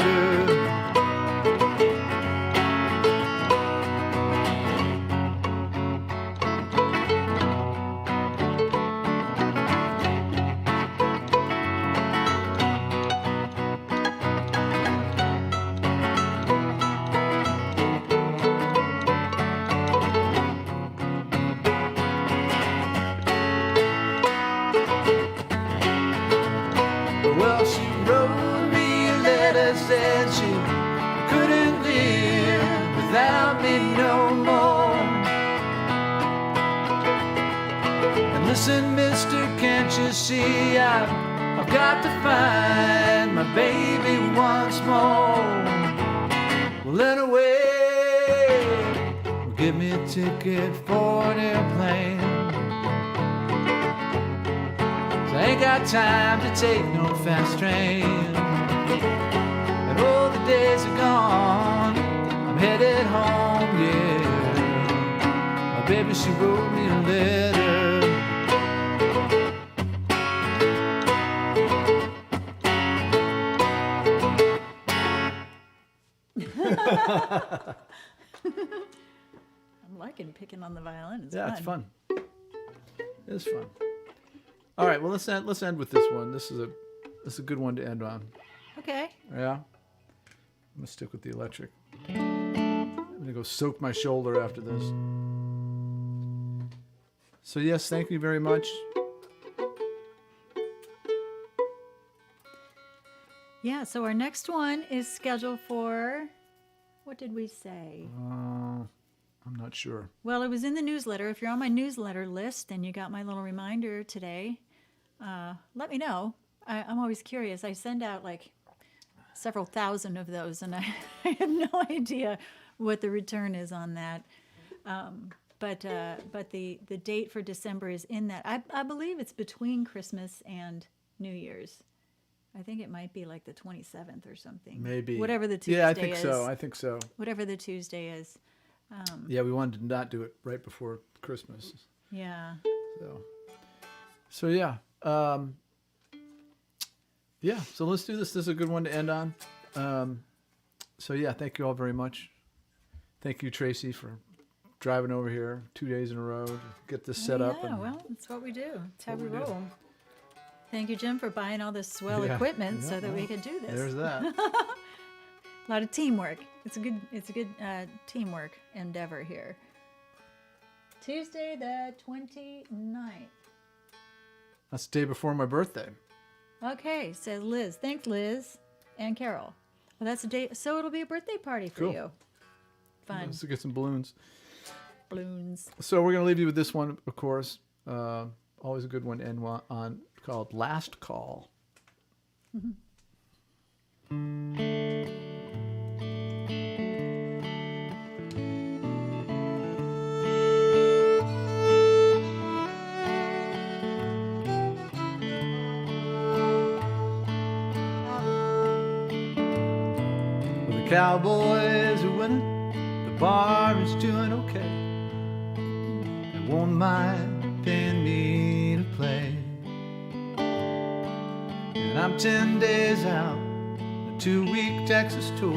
Well, she wrote me a letter, said she couldn't live without me no more. And listen, mister, can't you see I've got to find my baby once more. Well, anyway, give me a ticket for an airplane. I ain't got time to take no fast train. And all the days are gone, I'm headed home, yeah. My baby, she wrote me a letter. I'm liking picking on the violin. It's Yeah, fun. it's fun. It's fun. All right, well, let's end with this one. This is a good one to end on. Okay. Yeah. I'm gonna stick with the electric. I'm gonna go soak my shoulder after this. So yes, thank you very much. Yeah, so our next one is scheduled for, what did we say? I'm not sure. Well, it was in the newsletter. If you're on my newsletter list and you got my little reminder today, let me know. I'm always curious. I send out like several thousand of those, and I have no idea what the return is on that. But the date for December is in that. I believe it's between Christmas and New Year's. I think it might be like the 27th or something. Maybe. Whatever the Tuesday is. Yeah, I think so. I think so. Whatever the Tuesday is. Yeah, we wanted to not do it right before Christmas. Yeah. So yeah. Yeah, so let's do this. This is a good one to end on. So yeah, thank you all very much. Thank you, Tracy, for driving over here 2 days in a row to get this set up. Yeah, well, that's what we do. That's how we roll. Thank you, Jim, for buying all this swell equipment so that we could do this. There's that. A lot of teamwork. It's a good teamwork endeavor here. Tuesday the 29th. That's the day before my birthday. Okay, says Liz. Thanks, Liz and Carol. Well, that's a day. So it'll be a birthday party for Cool. you. Fun. Let's get some balloons. Balloons. So we're going to leave you with this one, of course. Always a good one to end on, called Last Call. The cowboys are winning, the bar is doing okay. They won't mind paying me to play. And I'm 10 days out on a 2-week Texas tour.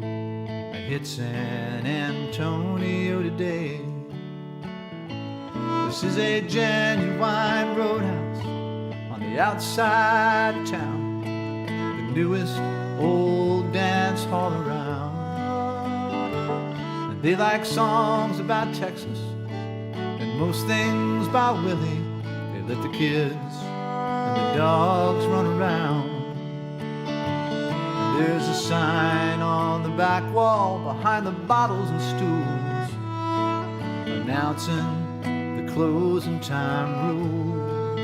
I hit San Antonio today. This is a genuine roadhouse on the outside of town, the newest old dance hall around. And they like songs about Texas and most things by Willie. They let the kids and the dogs run around. And there's a sign on the back wall behind the bottles and stools announcing the closing time rules.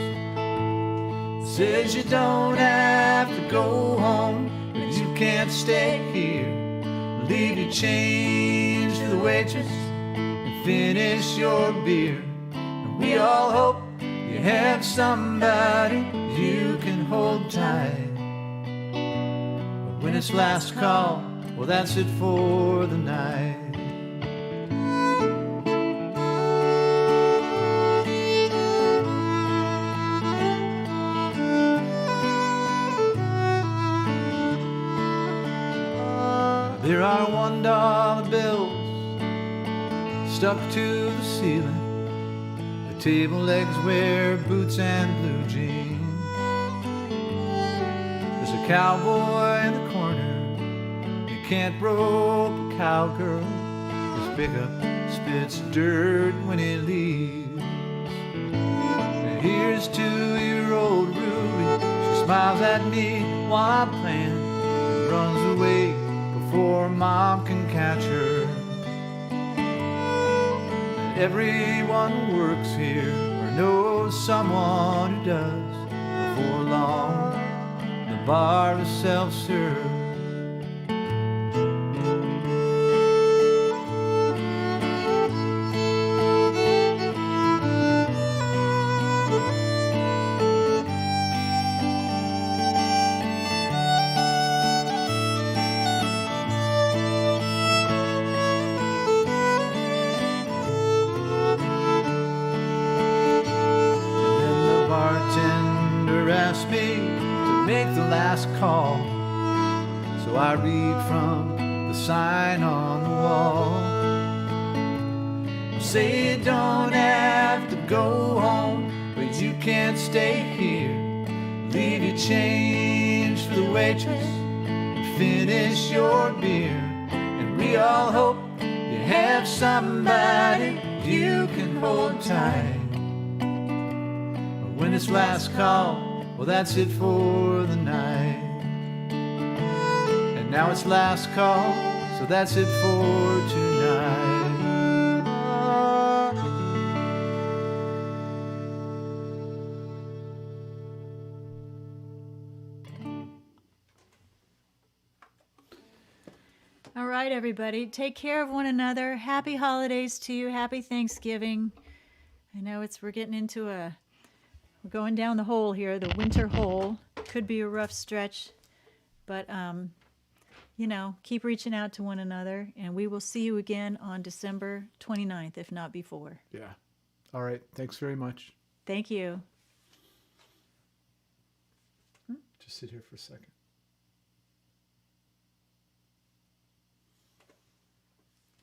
It says you don't have to go home, but you can't stay here. Leave your change to the waitress and finish your beer. And we all hope you have somebody you can hold tight. But when it's last call, well, that's it for the night. There are $1 bills stuck to the ceiling. The table legs wear boots and blue jeans. There's a cowboy in the corner. You can't rope a cowgirl. His pickup spits dirt when he leaves. And here's 2-year-old Ruby. She smiles at me while I'm playing and runs away before Mom can catch her. And everyone who works here or knows someone who does. Before long, the bar is self-serve. Asked me to make the last call, so I read from the sign on the wall. Say you don't have to go home, but you can't stay here. Leave your change for the waitress and finish your beer. And we all hope you have somebody you can hold tight. But when it's last call, well, that's it for the night. And now it's last call, so that's it for tonight. All right, everybody. Take care of one another. Happy holidays to you. Happy Thanksgiving. I know we're getting into we're going down the hole here, the winter hole. Could be a rough stretch, but, keep reaching out to one another, and we will see you again on December 29th, if not before. Yeah. All right. Thanks very much. Thank you. Just sit here for a second.